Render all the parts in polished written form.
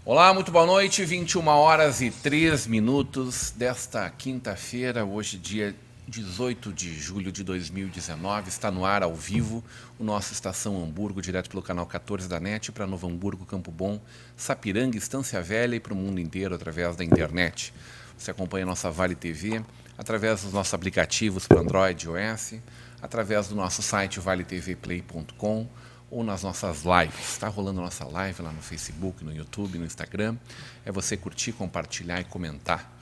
Olá, muito boa noite, 21h03 desta quinta-feira, hoje dia 18 de julho de 2019, está no ar ao vivo o nosso Estação Hamburgo, direto pelo canal 14 da NET, para Novo Hamburgo, Campo Bom, Sapiranga, Estância Velha e para o mundo inteiro através da internet. Você acompanha a nossa Vale TV, através dos nossos aplicativos para Android e iOS, através do nosso site valetvplay.com, ou nas nossas lives. Está rolando a nossa live lá no Facebook, no YouTube, no Instagram. É você curtir, compartilhar e comentar.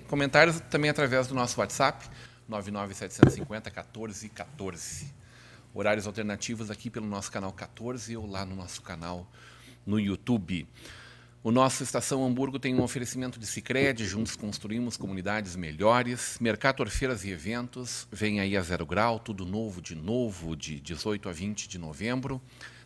Comentários também através do nosso WhatsApp, 99750-1414. Horários alternativos aqui pelo nosso canal 14 ou lá no nosso canal no YouTube. O nosso Estação Hamburgo tem um oferecimento de Sicredi, juntos construímos comunidades melhores. Mercator Feiras e Eventos, vem aí a 0 grau, tudo novo, de 18 a 20 de novembro.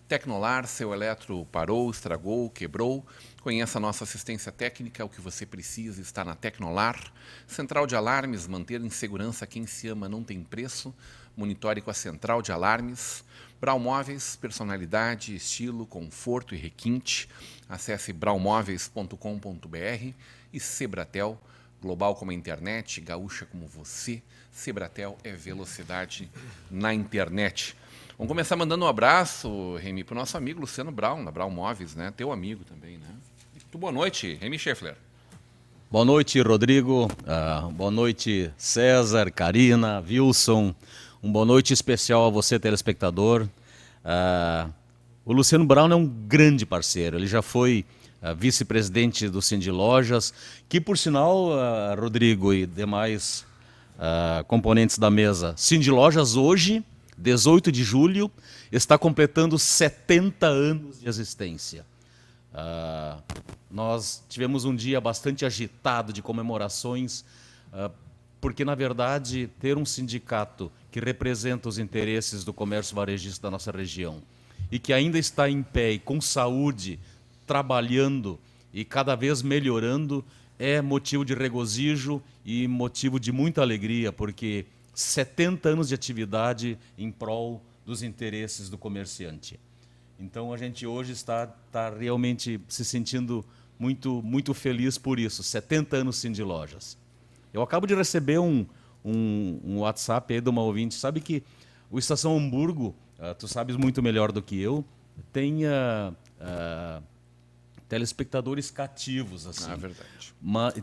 Tecnolar, seu eletro parou, estragou, quebrou. Conheça a nossa assistência técnica, o que você precisa está na Tecnolar. Central de Alarmes, manter em segurança quem se ama não tem preço. Monitore com a Central de Alarmes. Brau Móveis, personalidade, estilo, conforto e requinte. Acesse braumóveis.com.br e Sebratel, global como a internet, gaúcha como você. Sebratel é velocidade na internet. Vamos começar mandando um abraço, Remy, para o nosso amigo Luciano Braun, da Brau Móveis, né? Teu amigo também, né? Muito boa noite, Remy Scheffler. Boa noite, Rodrigo. Boa noite, César, Karina, Wilson. Uma boa noite especial a você, telespectador. O Luciano Braun é um grande parceiro. Ele já foi vice-presidente do Cindy Lojas, que, por sinal, Rodrigo e demais componentes da mesa, Cindy Lojas hoje, 18 de julho, está completando 70 anos de existência. Nós tivemos um dia bastante agitado de comemorações, porque, na verdade, ter um sindicato que representa os interesses do comércio varejista da nossa região e que ainda está em pé e com saúde, trabalhando e cada vez melhorando, é motivo de regozijo e motivo de muita alegria, porque 70 anos de atividade em prol dos interesses do comerciante. Então, a gente hoje está realmente se sentindo muito, muito feliz por isso, 70 anos Cindy Lojas. Eu acabo de receber um WhatsApp aí de uma ouvinte. Sabe que o Estação Hamburgo, tu sabes muito melhor do que eu, tem telespectadores cativos. Assim. Verdade.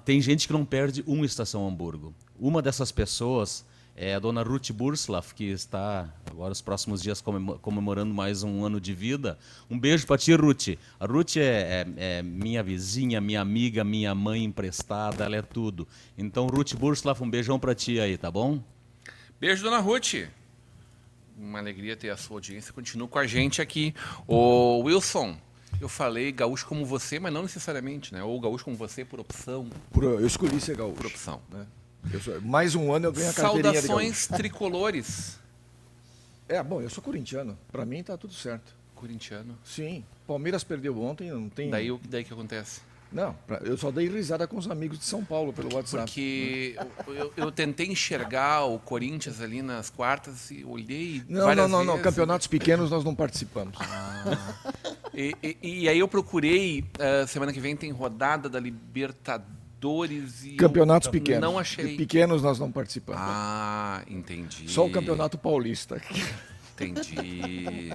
Tem gente que não perde um Estação Hamburgo. Uma dessas pessoas é a dona Ruth Burslav, que está agora os próximos dias comemorando mais um ano de vida. Um beijo para ti, Ruth. A Ruth é minha vizinha, minha amiga, minha mãe emprestada, ela é tudo. Então, Ruth Burslav, um beijão para ti aí, tá bom? Beijo, dona Ruth. Uma alegria ter a sua audiência. Continua com a gente aqui. Ô, Wilson, eu falei gaúcho como você, mas não necessariamente, né? Ou gaúcho como você por opção. Eu escolhi ser gaúcho. Por opção. Né? Mais um ano eu ganho a carteirinha de gaúcho. Saudações tricolores. Bom, eu sou corintiano. Para mim tá tudo certo. Corintiano. Sim. Palmeiras perdeu ontem, não tem... Daí que acontece? Não, eu só dei risada com os amigos de São Paulo pelo WhatsApp. Porque eu tentei enxergar o Corinthians ali nas quartas e olhei Não, campeonatos pequenos nós não participamos. E aí eu procurei, semana que vem tem rodada da Libertadores e campeonatos pequenos. Não achei. E pequenos nós não participamos. Entendi. Só o Campeonato Paulista. Entendi.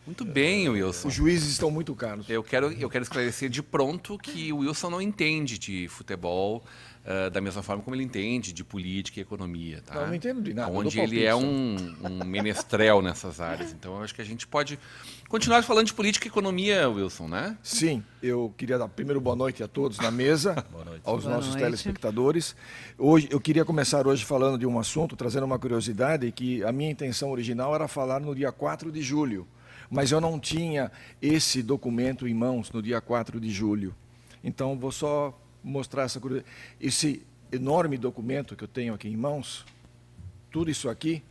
Muito bem, Wilson. Os juízes estão muito caros. Eu quero esclarecer de pronto que o Wilson não entende de futebol da mesma forma como ele entende de política e economia. Tá? Não entendo de nada. Onde ele é um menestrel nessas áreas. Então, eu acho que a gente pode continuar falando de política e economia, Wilson, né? Sim. Eu queria dar primeiro boa noite a todos na mesa, aos nossos telespectadores. Eu queria começar hoje falando de um assunto, trazendo uma curiosidade, que a minha intenção original era falar no dia 4 de julho. Mas eu não tinha esse documento em mãos no dia 4 de julho. Então, vou só mostrar esse enorme documento que eu tenho aqui em mãos. Tudo isso aqui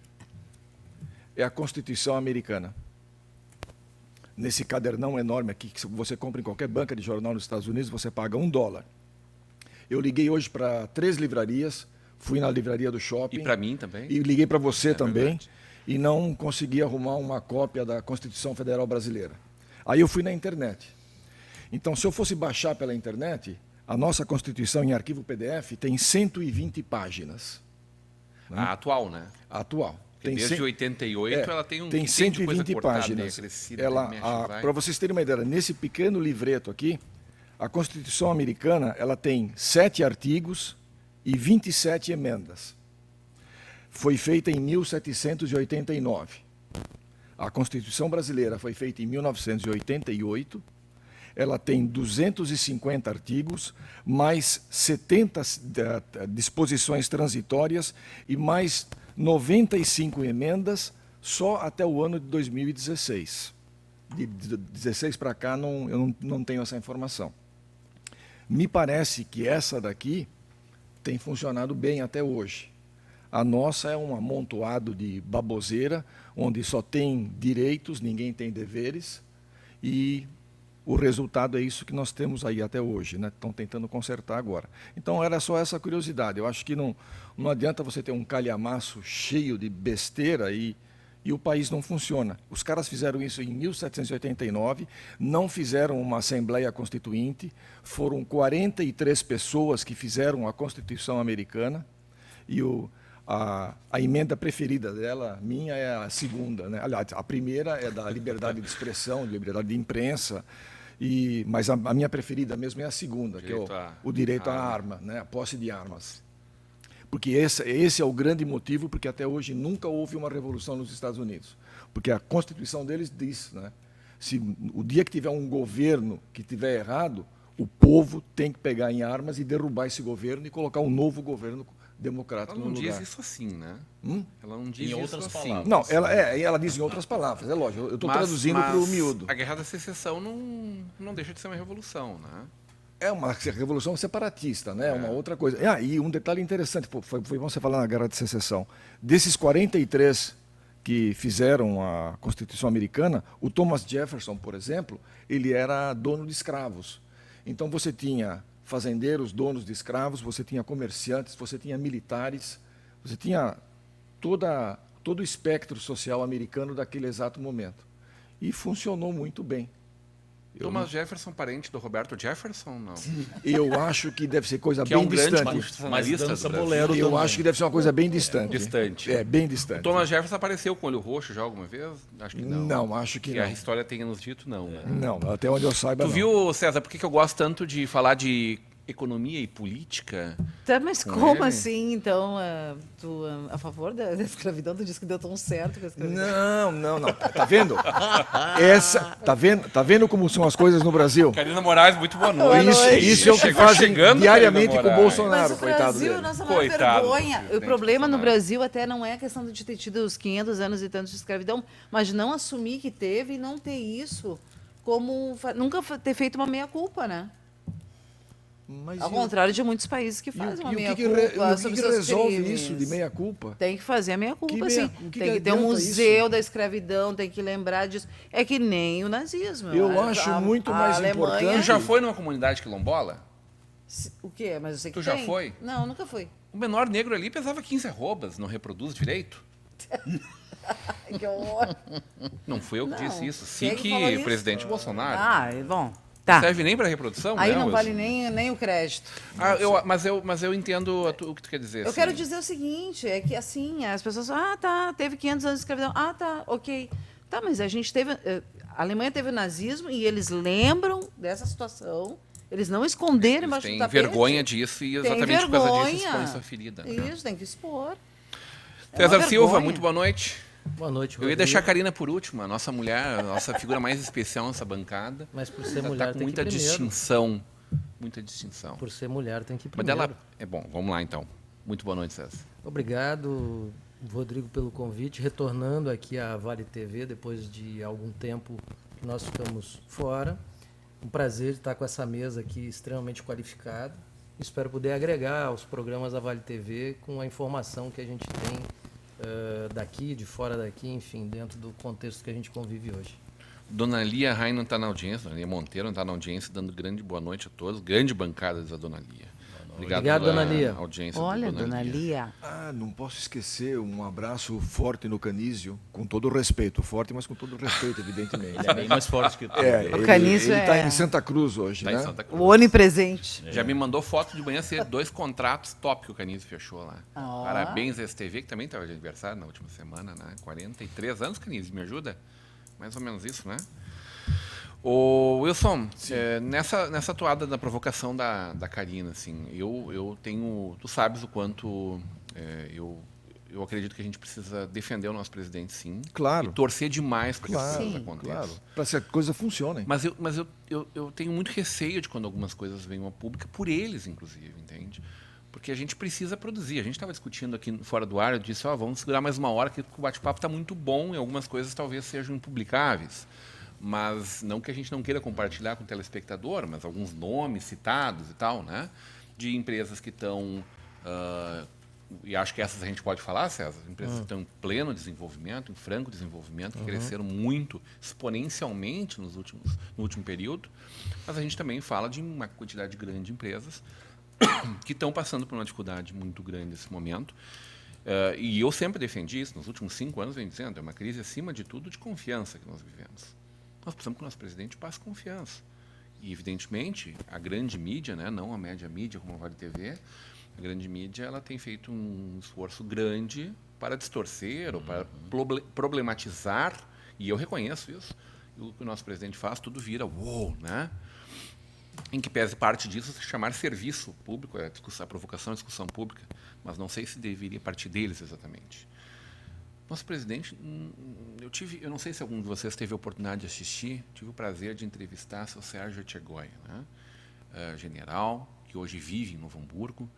é a Constituição americana. Nesse cadernão enorme aqui, que você compra em qualquer banca de jornal nos Estados Unidos, você paga $1. Eu liguei hoje para 3 livrarias, fui na livraria do shopping. E para mim também. E liguei para você também. Verdade. E não consegui arrumar uma cópia da Constituição Federal Brasileira. Aí eu fui na internet. Então, se eu fosse baixar pela internet, a nossa Constituição em arquivo PDF tem 120 páginas. Né? A atual, né? A atual. Tem desde 88 ela tem um tem 120 páginas. Para para vocês terem uma ideia, nesse pequeno livreto aqui, a Constituição americana ela tem 7 artigos e 27 emendas. Foi feita em 1789. A Constituição brasileira foi feita em 1988. Ela tem 250 artigos, mais 70 disposições transitórias e mais 95 emendas só até o ano de 2016. De 16 para cá eu não tenho essa informação. Me parece que essa daqui tem funcionado bem até hoje. A nossa é um amontoado de baboseira, onde só tem direitos, ninguém tem deveres, e o resultado é isso que nós temos aí até hoje, né? Estão tentando consertar agora. Então era só essa curiosidade. Eu acho que não adianta você ter um calhamaço cheio de besteira e o país não funciona. Os caras fizeram isso em 1789, não fizeram uma Assembleia Constituinte, foram 43 pessoas que fizeram a Constituição Americana, e a emenda preferida dela, minha, é a segunda, né? Aliás, a primeira é da liberdade de expressão, liberdade de imprensa, mas a minha preferida mesmo é a segunda, que é o direito à arma, né? A posse de armas. Porque esse é o grande motivo, porque até hoje nunca houve uma revolução nos Estados Unidos. Porque a Constituição deles diz, né? Se o dia que tiver um governo que estiver errado, o povo tem que pegar em armas e derrubar esse governo e colocar um novo governo democrático no lugar. Ela não diz isso assim, né? Ela não diz em isso outras assim. palavras. Não, ela diz em outras palavras, é lógico. Eu estou traduzindo para o miúdo. A Guerra da Secessão não deixa de ser uma revolução, né? É uma revolução separatista, né? É uma outra coisa. E um detalhe interessante, foi bom você falar na Guerra de Secessão. Desses 43 que fizeram a Constituição Americana, o Thomas Jefferson, por exemplo, ele era dono de escravos. Então você tinha fazendeiros, donos de escravos, você tinha comerciantes, você tinha militares, você tinha todo o espectro social americano daquele exato momento. E funcionou muito bem. Thomas Jefferson, parente do Roberto Jefferson, não? Eu acho que deve ser coisa que é bem um grande distante. constitucionalista do Brasil. bolero Eu também. acho que deve ser uma coisa bem distante. Distante. É, bem distante. O Thomas Jefferson apareceu com o olho roxo já alguma vez? Acho que não. Não, acho que Que não. a história tenha nos dito, não. Não, até onde eu saiba, Tu não. viu, César, por que eu gosto tanto de falar de economia e política? Tá, mas com como ele? assim, então, tu a favor da escravidão? Tu disse que deu tão certo com a escravidão. Não. Tá vendo? Tá vendo como são as coisas no Brasil? Karina Moraes, muito boa noite. Isso é o que Chegou fazem chegando, diariamente Karina com o Moraes. Bolsonaro, Mas o coitado Brasil, dele. nossa maior Coitado do vergonha. presidente O problema no Bolsonaro. Brasil até não é a questão de ter tido os 500 anos e tantos de escravidão, mas de não assumir que teve e não ter isso como... Nunca ter feito uma meia-culpa, né? Mas Ao contrário de muitos países que fazem uma o que meia-culpa sobre seus resolve crimes. isso de meia-culpa? Tem que fazer a meia-culpa, Que sim. o que Tem que ter um adianta museu isso? da escravidão, tem que lembrar disso. É que nem o nazismo. Eu acho muito mais importante- Tu já foi numa comunidade quilombola? O quê? Mas eu sei que Tu já tem. foi? Não, nunca fui. O menor negro ali pesava 15 arrobas, não reproduz direito? Ai, que horror. Não fui eu que Não. disse isso. Quem é que falou Sim, isso? presidente Bolsonaro. Ah, bom. Não Tá. serve nem para reprodução, Aí né, não Wilson? vale nem o crédito. Mas eu entendo o que tu quer dizer. Eu assim. quero dizer o seguinte, é que assim, as pessoas falam, tá, teve 500 anos de escravidão. Ah, tá, ok. Tá, mas a gente teve... A Alemanha teve o nazismo e eles lembram dessa situação. Eles não esconderam Eles embaixo do têm tapete. vergonha disso e Tem exatamente por causa disso vergonha. expõe sua ferida. né? Isso, tem que expor. É César uma Silva, vergonha. muito boa noite. Boa noite, Eu ia Rodrigo. deixar a Karina por último, a nossa mulher, a nossa figura mais especial nessa bancada. Mas por ser Ela mulher tá com tem muita que ir primeiro. distinção. Muita distinção. Por ser mulher tem que ir Mas primeiro. ela. É bom, vamos lá então. Muito boa noite, César. Obrigado, Rodrigo, pelo convite. Retornando aqui à Vale TV, depois de algum tempo que nós ficamos fora. Um prazer estar com essa mesa aqui extremamente qualificada. Espero poder agregar aos programas da Vale TV com a informação que a gente tem daqui, de fora daqui, enfim, dentro do contexto que a gente convive hoje. Dona Lia Rain não está na audiência, Dona Lia Monteiro não está na audiência, dando grande boa noite a todos. Grande bancada da Dona Lia. Obrigado pela Dona Lia. audiência. Olha, Dona Lia. Não posso esquecer um abraço forte no Canísio, com todo o respeito. Forte, mas com todo o respeito, evidentemente. Ele é bem mais forte que tu. O Canísio ele está em Santa Cruz hoje, Tá né? em Santa Cruz. O onipresente. Já me mandou foto de manhã cedo, 2 contratos top que o Canísio fechou lá. Ó. Parabéns à STV, que também estava de aniversário na última semana, né? 43 anos, Canísio, me ajuda? Mais ou menos isso, né? Ô, Wilson, nessa toada da provocação da Karina, assim, eu tenho... Tu sabes o quanto eu acredito que a gente precisa defender o nosso presidente, sim. Claro. E torcer demais para que as Claro, coisas Sim. aconteçam. claro. Para que a coisa funcione. Mas eu tenho muito receio de quando algumas coisas venham a pública, por eles, inclusive, entende? Porque a gente precisa produzir. A gente estava discutindo aqui fora do ar, eu disse, vamos segurar mais uma hora, que o bate-papo está muito bom e algumas coisas talvez sejam impublicáveis. Mas não que a gente não queira compartilhar com o telespectador, mas alguns nomes citados e tal, né? De empresas que estão... e acho que essas a gente pode falar, César, empresas que estão em pleno desenvolvimento, em franco desenvolvimento, que cresceram muito, exponencialmente no último período, mas a gente também fala de uma quantidade grande de empresas que estão passando por uma dificuldade muito grande nesse momento. E eu sempre defendi isso, nos últimos 5 anos, venho dizendo, é uma crise, acima de tudo, de confiança que nós vivemos. Nós precisamos que o nosso presidente passe confiança. E, evidentemente, a grande mídia, né, não a média mídia, como a Vale TV, a grande mídia ela tem feito um esforço grande para distorcer ou para problematizar, e eu reconheço isso. E o que o nosso presidente faz, tudo vira uou, né? Em que pese parte disso se chamar serviço público, a provocação, a discussão pública, mas não sei se deveria partir deles exatamente. Nosso presidente, eu não sei se algum de vocês teve a oportunidade de assistir, tive o prazer de entrevistar seu Sérgio Etchegoia, né? General, que hoje vive em Novo Hamburgo,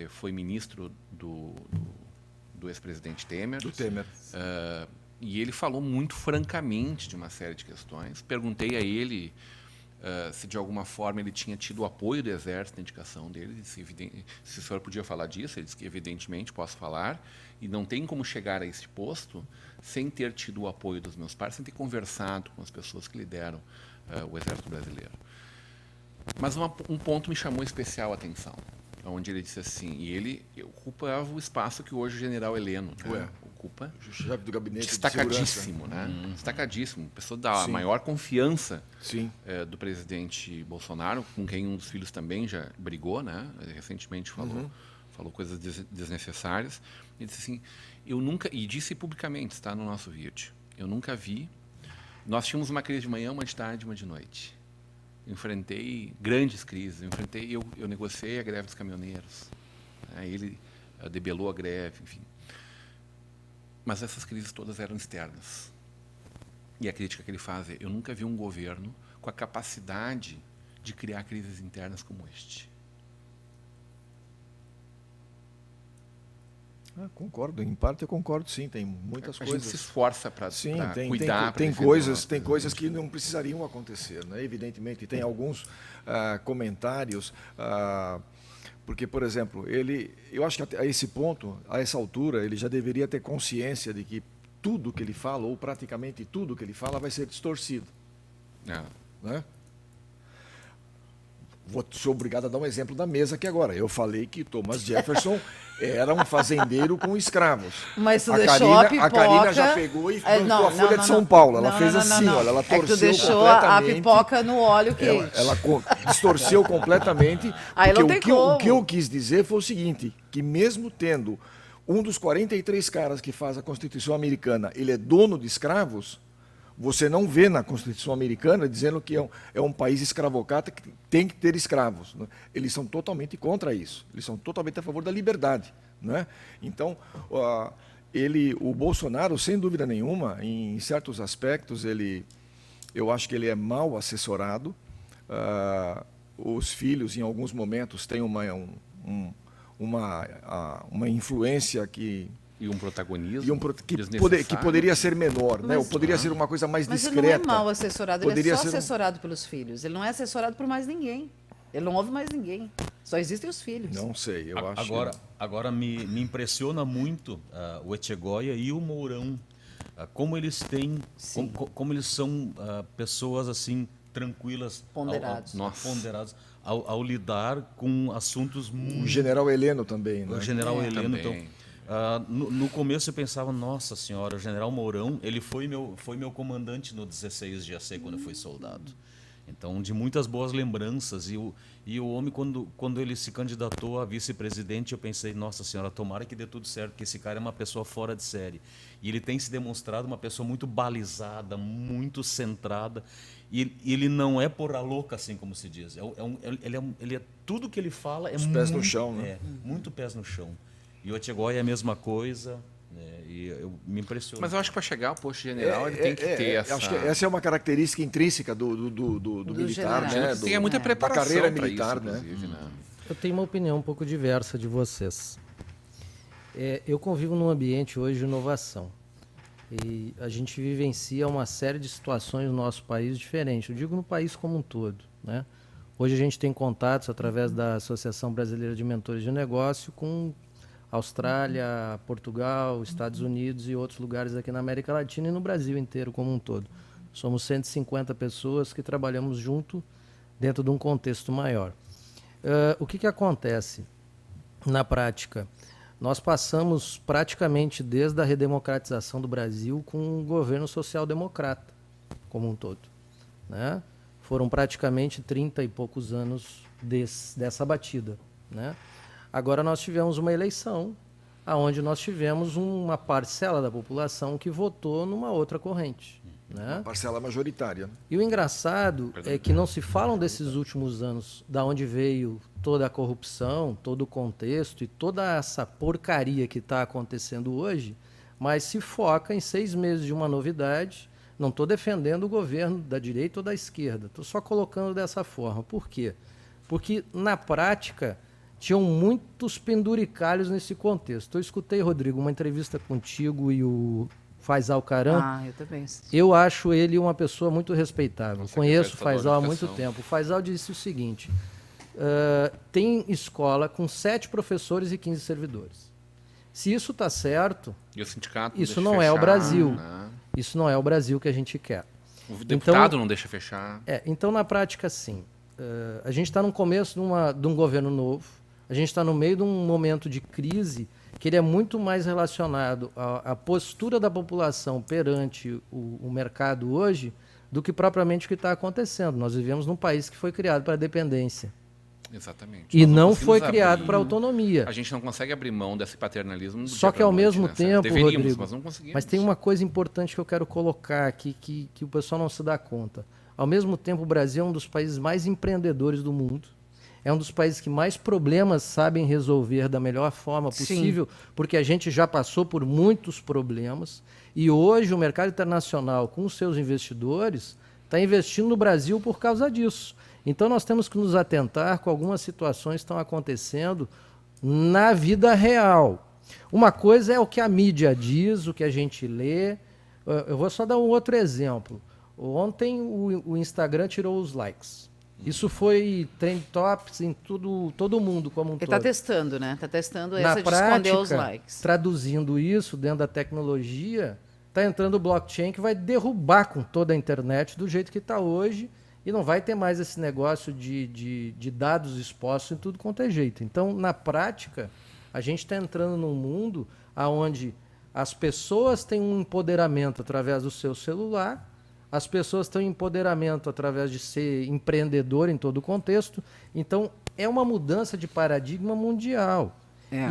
foi ministro do ex-presidente Temer. Do Temer. E ele falou muito francamente de uma série de questões. Perguntei a ele se de alguma forma ele tinha tido o apoio do Exército na indicação dele, se o senhor podia falar disso. Ele disse que evidentemente posso falar, e não tem como chegar a este posto sem ter tido o apoio dos meus pares, sem ter conversado com as pessoas que lideram o Exército Brasileiro. Mas um ponto me chamou especial a atenção, onde ele disse assim, e ele ocupava o espaço que hoje o general Heleno, né, ocupa, Chefe do gabinete destacadíssimo, né? Destacadíssimo, pessoa da maior confiança do presidente Bolsonaro, com quem um dos filhos também já brigou, né? Recentemente falou coisas desnecessárias. Ele disse assim, e disse publicamente, está no nosso vídeo, eu nunca vi, nós tínhamos uma crise de manhã, uma de tarde, uma de noite. Eu enfrentei grandes crises, eu negociei a greve dos caminhoneiros, né? Ele debelou a greve, enfim. Mas essas crises todas eram externas. E a crítica que ele faz é, eu nunca vi um governo com a capacidade de criar crises internas como este. Concordo, em parte eu concordo, sim, tem muitas coisas. A gente se esforça para cuidar. Tem coisas que não precisariam acontecer, né? Evidentemente, tem alguns comentários, porque, por exemplo, eu acho que a esse ponto, a essa altura, ele já deveria ter consciência de que tudo que ele fala, ou praticamente tudo que ele fala, vai ser distorcido. Né? Sou obrigado a dar um exemplo da mesa aqui agora. Eu falei que Thomas Jefferson era um fazendeiro com escravos. Mas tu deixou a pipoca... A Karina já pegou e bancou a Folha de São Paulo. Ela fez assim, olha, ela torceu tu deixou a pipoca no óleo quente. Ela distorceu completamente. Aí não tem como. O que eu quis dizer foi o seguinte, que mesmo tendo um dos 43 caras que faz a Constituição Americana, ele é dono de escravos, você não vê na Constituição Americana dizendo que é um país escravocrata que tem que ter escravos. Né? Eles são totalmente contra isso. Eles são totalmente a favor da liberdade. Né? Então, o Bolsonaro, sem dúvida nenhuma, em certos aspectos, eu acho que ele é mal assessorado. Os filhos, em alguns momentos, têm uma influência que... E um protagonismo que poderia ser menor, né? Ou poderia ser uma coisa mais discreta. Mas ele não é mal assessorado, ele é só assessorado pelos filhos. Ele não é assessorado por mais ninguém. Ele não ouve mais ninguém. Só existem os filhos. Não sei, eu acho Agora me impressiona muito o Etchegóia e o Mourão. Como eles têm... Como eles são pessoas assim tranquilas. Ponderados. Ponderados. Ao lidar com assuntos muito... O general Heleno também, né? O general Heleno, também. então... no começo eu pensava, nossa senhora, o general Mourão, ele foi meu comandante no 16 de AC, quando eu fui soldado. Então, de muitas boas lembranças. E o homem, quando ele se candidatou a vice-presidente, eu pensei, nossa senhora, tomara que dê tudo certo, porque esse cara é uma pessoa fora de série. E ele tem se demonstrado uma pessoa muito balizada, muito centrada. E ele não é porra louca, assim como se diz. Ele é tudo que ele fala é Os pés no chão, né? Muito pés no chão. E o Etchegóia é a mesma coisa. E me impressiona. Mas eu acho que para chegar ao posto de general ele tem que ter essa... Acho que essa é uma característica intrínseca do militar, general. né? Tem muita preparação da carreira pra militar, isso, né? inclusive, né? Eu tenho uma opinião um pouco diversa de vocês. Eu convivo num ambiente hoje de inovação. E a gente vivencia uma série de situações no nosso país diferentes. Eu digo no país como um todo, né? Hoje a gente tem contatos através da Associação Brasileira de Mentores de Negócio com Austrália, Portugal, Estados Unidos e outros lugares aqui na América Latina e no Brasil inteiro como um todo. Somos 150 pessoas que trabalhamos junto dentro de um contexto maior. O que acontece na prática? Nós passamos praticamente desde a redemocratização do Brasil com um governo social-democrata como um todo, né? Foram praticamente 30 e poucos anos dessa batida, né? Agora nós tivemos uma eleição onde nós tivemos uma parcela da população que votou numa outra corrente, né? Uma parcela majoritária. E o engraçado é que não se falam desses últimos anos, da onde veio toda a corrupção, todo o contexto e toda essa porcaria que está acontecendo hoje, mas se foca em 6 meses de uma novidade. Não estou defendendo o governo da direita ou da esquerda, estou só colocando dessa forma. Por quê? Porque, na prática, tinham muitos penduricalhos nesse contexto. Eu escutei, Rodrigo, uma entrevista contigo e o Faisal Caram. Eu também. Eu acho ele uma pessoa muito respeitável. Conheço o Faisal há muito educação. tempo. O Faisal disse o seguinte, tem escola com 7 professores e 15 servidores. Se isso está certo, E o sindicato isso deixa não é o fechar, Brasil. né? Isso não é o Brasil que a gente quer. O deputado não deixa fechar. Então, na prática, sim. A gente está no começo de um governo novo. A gente está no meio de um momento de crise que ele é muito mais relacionado à postura da população perante o mercado hoje do que propriamente o que está acontecendo. Nós vivemos num país que foi criado para a dependência. Exatamente. E Nós não conseguimos foi criado abrir- para a autonomia. A gente não consegue abrir mão desse paternalismo do Só dia que pra ao noite, mesmo né? tempo, Deveríamos, Rodrigo, mas não conseguimos. mas tem uma coisa importante que eu quero colocar aqui que o pessoal não se dá conta. Ao mesmo tempo, o Brasil é um dos países mais empreendedores do mundo. É um dos países que mais problemas sabem resolver da melhor forma possível, porque a gente já passou por muitos problemas. E hoje o mercado internacional, com os seus investidores, está investindo no Brasil por causa disso. Então nós temos que nos atentar com algumas situações que estão acontecendo na vida real. Uma coisa é o que a mídia diz, o que a gente lê. Eu vou só dar um outro exemplo. Ontem o Instagram tirou os likes. Isso foi trend topics em todo mundo como um Ele todo. está testando, né? Está testando Na essa de esconder os prática, likes. traduzindo isso dentro da tecnologia, está entrando o blockchain que vai derrubar com toda a internet do jeito que está hoje e não vai ter mais esse negócio de dados expostos em tudo quanto é jeito. Então, na prática, a gente está entrando num mundo onde as pessoas têm um empoderamento através do seu celular, as pessoas têm um empoderamento através de ser empreendedor em todo o contexto. Então, é uma mudança de paradigma mundial.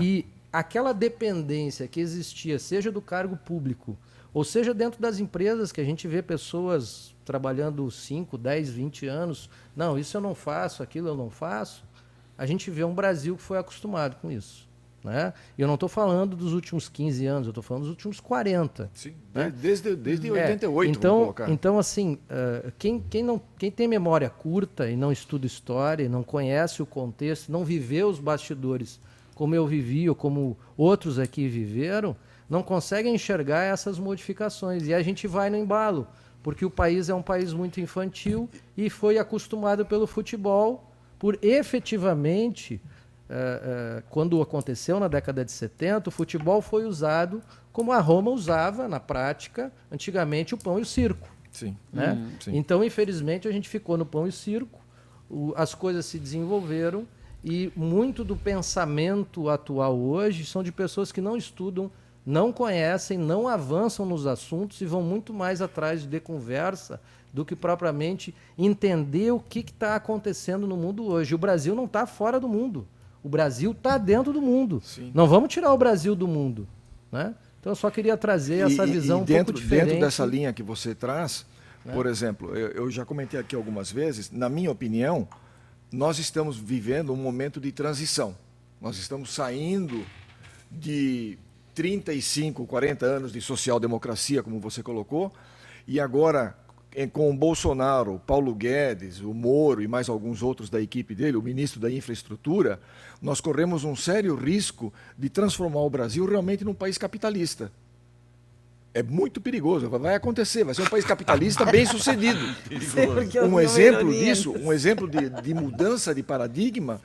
E aquela dependência que existia, seja do cargo público, ou seja dentro das empresas, que a gente vê pessoas trabalhando 5, 10, 20 anos, não, isso eu não faço, aquilo eu não faço, a gente vê um Brasil que foi acostumado com isso. Né? E eu não estou falando dos últimos 15 anos, eu estou falando dos últimos 40. Sim, né? desde 88, então, vamos colocar. Então, assim, quem tem memória curta e não estuda história, não conhece o contexto, não viveu os bastidores como eu vivi ou como outros aqui viveram, não consegue enxergar essas modificações. E a gente vai no embalo, porque o país é um país muito infantil e foi acostumado pelo futebol, por efetivamente, quando aconteceu na década de 70, o futebol foi usado como a Roma usava, na prática, antigamente, o pão e o circo. Sim. Né? Sim. Então, infelizmente, a gente ficou no pão e circo, as coisas se desenvolveram e muito do pensamento atual hoje são de pessoas que não estudam, não conhecem, não avançam nos assuntos e vão muito mais atrás de conversa do que propriamente entender o que está acontecendo no mundo hoje. O Brasil não está fora do mundo. O Brasil está dentro do mundo. Sim. Não vamos tirar o Brasil do mundo. Né? Então, eu só queria trazer essa visão um pouco diferente. Dentro dessa linha que você traz, por exemplo, eu já comentei aqui algumas vezes, na minha opinião, nós estamos vivendo um momento de transição. Nós estamos saindo de 35, 40 anos de social-democracia, como você colocou, e agora, com o Bolsonaro, Paulo Guedes, o Moro e mais alguns outros da equipe dele, o ministro da Infraestrutura, nós corremos um sério risco de transformar o Brasil realmente num país capitalista. É muito perigoso, vai acontecer, vai ser um país capitalista bem sucedido. Um exemplo disso, um exemplo de mudança de paradigma,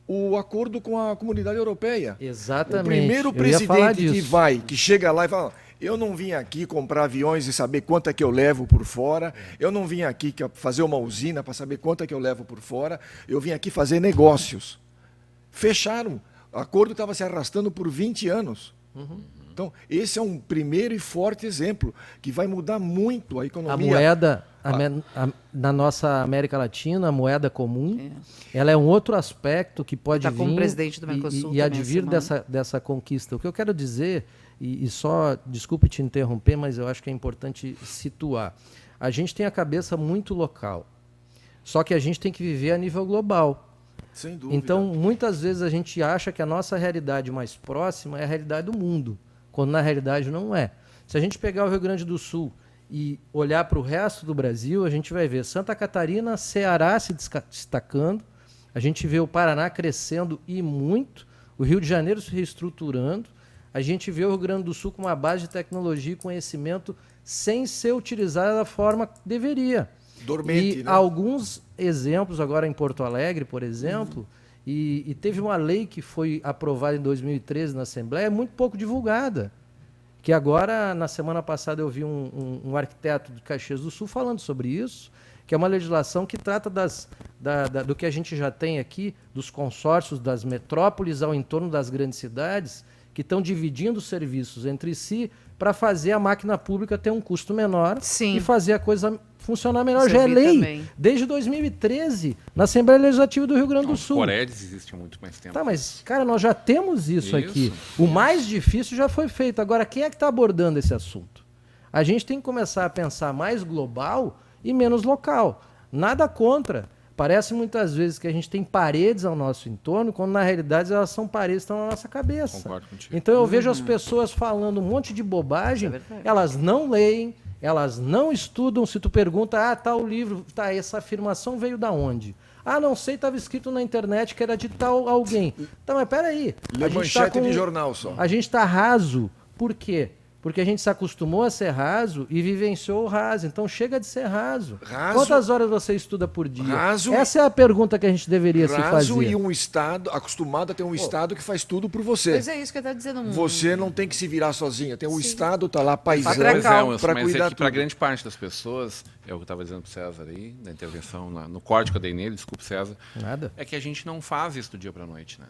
o acordo com a Comunidade Europeia. Exatamente. O primeiro presidente que chega lá e fala: eu não vim aqui comprar aviões e saber quanto é que eu levo por fora, eu não vim aqui fazer uma usina para saber quanto é que eu levo por fora, eu vim aqui fazer negócios. Fecharam. O acordo estava se arrastando por 20 anos. Então, esse é um primeiro e forte exemplo que vai mudar muito a economia. A moeda, na nossa América Latina, a moeda comum, ela é um outro aspecto que pode vir como presidente do Mercosul e advir dessa conquista. O que eu quero dizer, e só, desculpe te interromper, mas eu acho que é importante situar. A gente tem a cabeça muito local, só que a gente tem que viver a nível global. Sem dúvida. Então, muitas vezes a gente acha que a nossa realidade mais próxima é a realidade do mundo, quando na realidade não é. Se a gente pegar o Rio Grande do Sul e olhar para o resto do Brasil, a gente vai ver Santa Catarina, Ceará se destacando, a gente vê o Paraná crescendo e muito, o Rio de Janeiro se reestruturando, a gente vê o Rio Grande do Sul com uma base de tecnologia e conhecimento sem ser utilizada da forma que deveria. Dormente, né? Alguns exemplos agora em Porto Alegre, por exemplo, e teve uma lei que foi aprovada em 2013 na Assembleia, muito pouco divulgada, que agora, na semana passada, eu vi um arquiteto de Caxias do Sul falando sobre isso, que é uma legislação que trata do que a gente já tem aqui, dos consórcios das metrópoles ao entorno das grandes cidades, que estão dividindo os serviços entre si para fazer a máquina pública ter um custo menor e fazer a coisa funcionar melhor. Já é lei também. Desde 2013, na Assembleia Legislativa do Rio Grande do Sul. Os Coredes existem há muito mais tempo. Tá, mas, cara, nós já temos isso aqui. O mais difícil já foi feito. Agora, quem é que está abordando esse assunto? A gente tem que começar a pensar mais global e menos local. Nada contra. Parece muitas vezes que a gente tem paredes ao nosso entorno, quando na realidade elas são paredes que estão na nossa cabeça. Concordo contigo. Então eu vejo as pessoas falando um monte de bobagem, elas não leem, elas não estudam. Se tu pergunta, tal livro, essa afirmação veio da onde? Não sei, estava escrito na internet que era de tal alguém. Então, mas peraí. Lê manchete de jornal só. A gente está raso. Por quê? Porque a gente se acostumou a ser raso e vivenciou o raso. Então chega de ser raso. Quantas horas você estuda por dia? Essa é a pergunta que a gente deveria se fazer. Raso e um Estado, acostumado a ter um Estado que faz tudo por você. Pois é isso que eu estou dizendo. Você não tem que se virar sozinha. Tem o Estado, tá lá, paisão, para cuidar tudo. Para grande parte das pessoas, é o que eu estava dizendo para o César aí, na intervenção, no corte que eu dei nele, desculpe, César. Nada. É que a gente não faz isso do dia para a noite, né?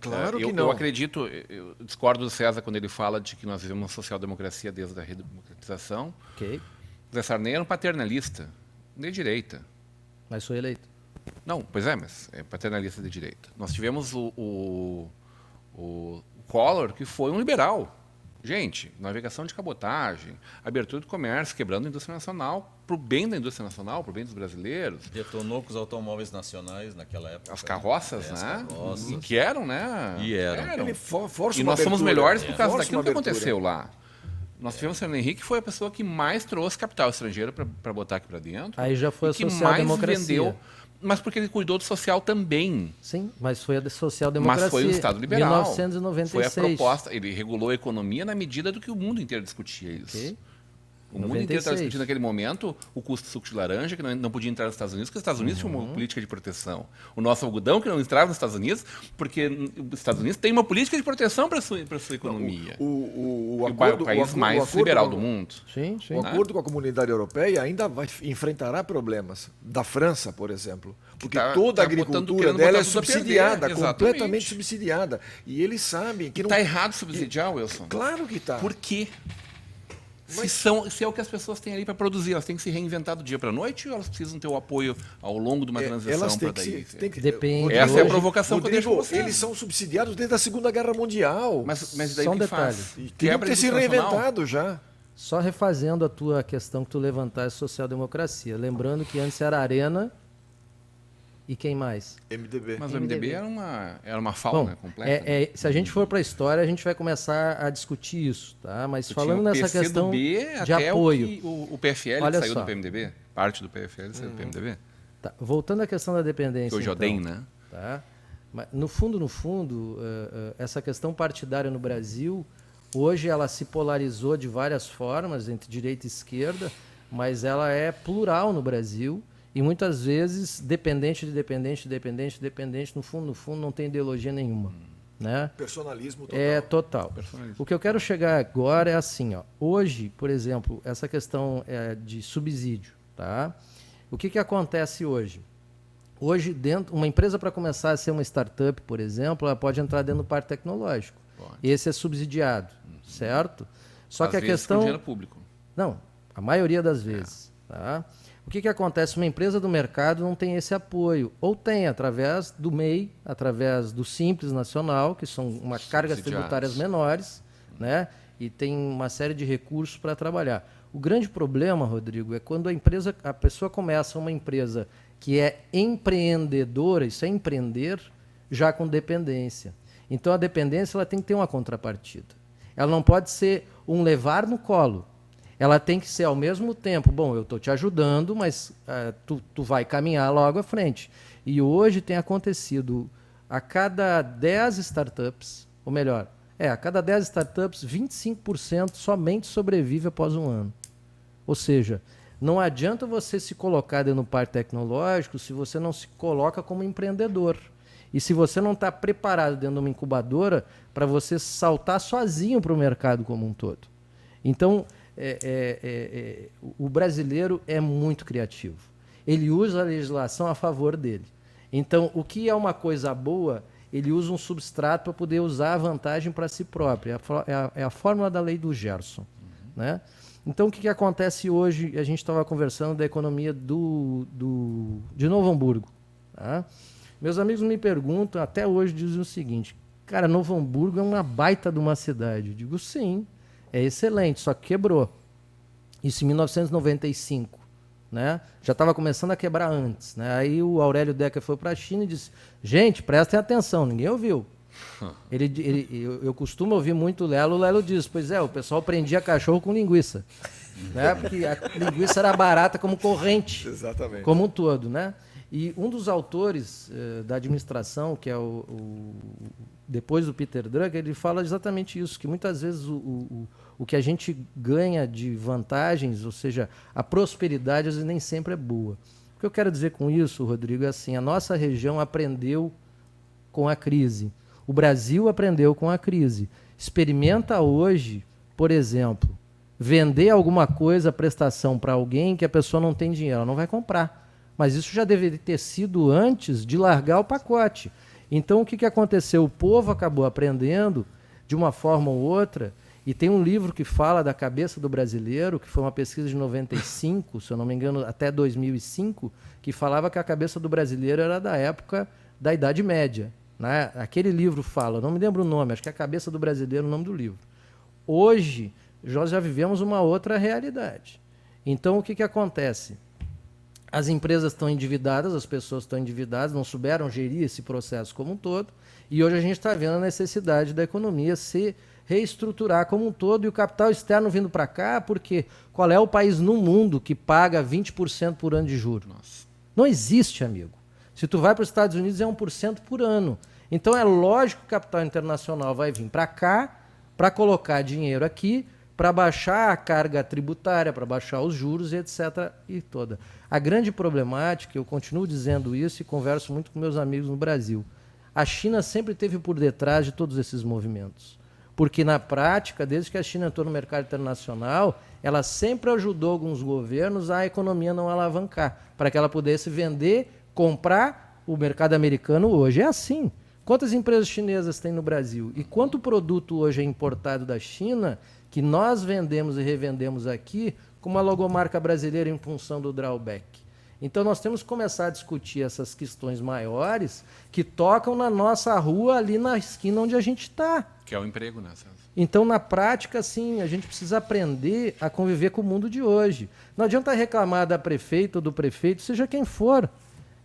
Claro que não. Eu acredito, eu discordo do César quando ele fala de que nós vivemos uma social-democracia desde a redemocratização. Ok. Zé Sarney era um paternalista de direita. Mas foi eleito. Não, pois é, mas é paternalista de direita. Nós tivemos o Collor, que foi um liberal. Gente, navegação de cabotagem, abertura do comércio, quebrando a indústria nacional, para o bem da indústria nacional, para o bem dos brasileiros. Detonou com os automóveis nacionais naquela época. As carroças, né? As carroças. E que eram, né? E eram. E nós somos melhores por causa daquilo que aconteceu lá. Nós tivemos o Fernando Henrique, que foi a pessoa que mais trouxe capital estrangeiro para botar aqui para dentro. Aí já foi a social-democracia. Vendeu, mas porque ele cuidou do social também. Sim, mas foi a social-democracia. Mas foi o Estado liberal. 1996. Foi a proposta. Ele regulou a economia na medida do que o mundo inteiro discutia isso. Okay. O mundo inteiro estava discutindo naquele momento o custo do suco de laranja, que não podia entrar nos Estados Unidos, porque os Estados Unidos tinham uma política de proteção. O nosso algodão, que não entrava nos Estados Unidos, porque os Estados Unidos têm uma política de proteção para a sua economia. O país mais liberal do mundo. Sim. O acordo com a comunidade europeia ainda enfrentará problemas. Da França, por exemplo. Porque toda a agricultura dela é subsidiada, completamente subsidiada. E eles sabem que não... Está errado subsidiar, Wilson? Claro que está. Por quê? Se é o que as pessoas têm ali para produzir, elas têm que se reinventar do dia para a noite ou elas precisam ter o apoio ao longo de uma transição para daí? Depende. Essa é a provocação que eu deixo com vocês. Eles são subsidiados desde a Segunda Guerra Mundial. Mas daí Só um o que detalhe. faz? Teriam que ter se reinventado já. Só refazendo a tua questão que tu levantaste, social-democracia. Lembrando que antes era Arena e quem mais? MDB. Mas o MDB era uma fauna completa. Se a gente for para a história, a gente vai começar a discutir isso, tá? Mas falando nessa questão de apoio. O PFL Olha saiu só. do PMDB? Parte do PFL saiu do PMDB? Tá, voltando à questão da dependência. Hoje odem, né? Tá? Mas, no fundo, essa questão partidária no Brasil, hoje ela se polarizou de várias formas, entre direita e esquerda, mas ela é plural no Brasil. E muitas vezes, dependente, no fundo, não tem ideologia nenhuma. Né? Personalismo total. É total. O que eu quero chegar agora é assim, ó. Hoje, por exemplo, essa questão de subsídio. Tá? O que acontece hoje? Hoje, uma empresa para começar a ser uma startup, por exemplo, ela pode entrar dentro do parque tecnológico. Pode. Esse é subsidiado, certo? Só Às que a vezes questão... com dinheiro público. Não, a maioria das vezes. Tá? O que acontece? Uma empresa do mercado não tem esse apoio. Ou tem através do MEI, através do Simples Nacional, que são uma cargas tributárias menores, né? E tem uma série de recursos para trabalhar. O grande problema, Rodrigo, é quando a pessoa começa uma empresa que é empreendedora, isso é empreender, já com dependência. Então a dependência ela tem que ter uma contrapartida. Ela não pode ser um levar no colo. Ela tem que ser ao mesmo tempo, bom, eu estou te ajudando, mas tu vai caminhar logo à frente. E hoje tem acontecido, a cada 10 startups, ou melhor, a cada 10 startups, 25% somente sobrevive após um ano. Ou seja, não adianta você se colocar dentro do parque tecnológico se você não se coloca como empreendedor. E se você não está preparado dentro de uma incubadora para você saltar sozinho para o mercado como um todo. Então, o brasileiro é muito criativo. Ele usa a legislação a favor dele. Então, o que é uma coisa boa, ele usa um substrato para poder usar a vantagem para si próprio. É a fórmula da lei do Gerson. Né? Então, o que acontece hoje? A gente estava conversando da economia de Novo Hamburgo. Tá? Meus amigos me perguntam, até hoje dizem o seguinte, cara, Novo Hamburgo é uma baita de uma cidade. Eu digo, sim. É excelente, só que quebrou. Isso em 1995. Né? Já estava começando a quebrar antes. Né? Aí o Aurélio Decker foi para a China e disse, gente, prestem atenção, ninguém ouviu. Eu costumo ouvir muito o Lelo diz, pois é, o pessoal prendia cachorro com linguiça. Né? Porque a linguiça era barata como corrente. Exatamente. Como um todo. Né? E um dos autores da administração, que é depois do Peter Drucker, ele fala exatamente isso, que muitas vezes o que a gente ganha de vantagens, ou seja, a prosperidade, às vezes nem sempre é boa. O que eu quero dizer com isso, Rodrigo, é assim, a nossa região aprendeu com a crise. O Brasil aprendeu com a crise. Experimenta hoje, por exemplo, vender alguma coisa, prestação para alguém que a pessoa não tem dinheiro, ela não vai comprar. Mas isso já deveria ter sido antes de largar o pacote. Então, o que aconteceu? O povo acabou aprendendo, de uma forma ou outra, e tem um livro que fala da cabeça do brasileiro, que foi uma pesquisa de 95, se eu não me engano, até 2005, que falava que a cabeça do brasileiro era da época da Idade Média. Né? Aquele livro fala, não me lembro o nome, acho que é A Cabeça do Brasileiro, o nome do livro. Hoje, nós já vivemos uma outra realidade. Então, o que acontece? As empresas estão endividadas, as pessoas estão endividadas, não souberam gerir esse processo como um todo, e hoje a gente está vendo a necessidade da economia se reestruturar como um todo, e o capital externo vindo para cá, porque qual é o país no mundo que paga 20% por ano de juros? Nossa. Não existe, amigo. Se tu vai para os Estados Unidos, é 1% por ano. Então é lógico que o capital internacional vai vir para cá, para colocar dinheiro aqui, para baixar a carga tributária, para baixar os juros, etc. e toda. A grande problemática, eu continuo dizendo isso e converso muito com meus amigos no Brasil, a China sempre esteve por detrás de todos esses movimentos. Porque, na prática, desde que a China entrou no mercado internacional, ela sempre ajudou alguns governos a economia não alavancar, para que ela pudesse vender, comprar. O mercado americano hoje é assim. Quantas empresas chinesas tem no Brasil? E quanto produto hoje é importado da China que nós vendemos e revendemos aqui com uma logomarca brasileira em função do drawback? Então nós temos que começar a discutir essas questões maiores que tocam na nossa rua, ali na esquina onde a gente está. Que é o emprego, né, César? Então, na prática, sim, a gente precisa aprender a conviver com o mundo de hoje. Não adianta reclamar da prefeita ou do prefeito, seja quem for.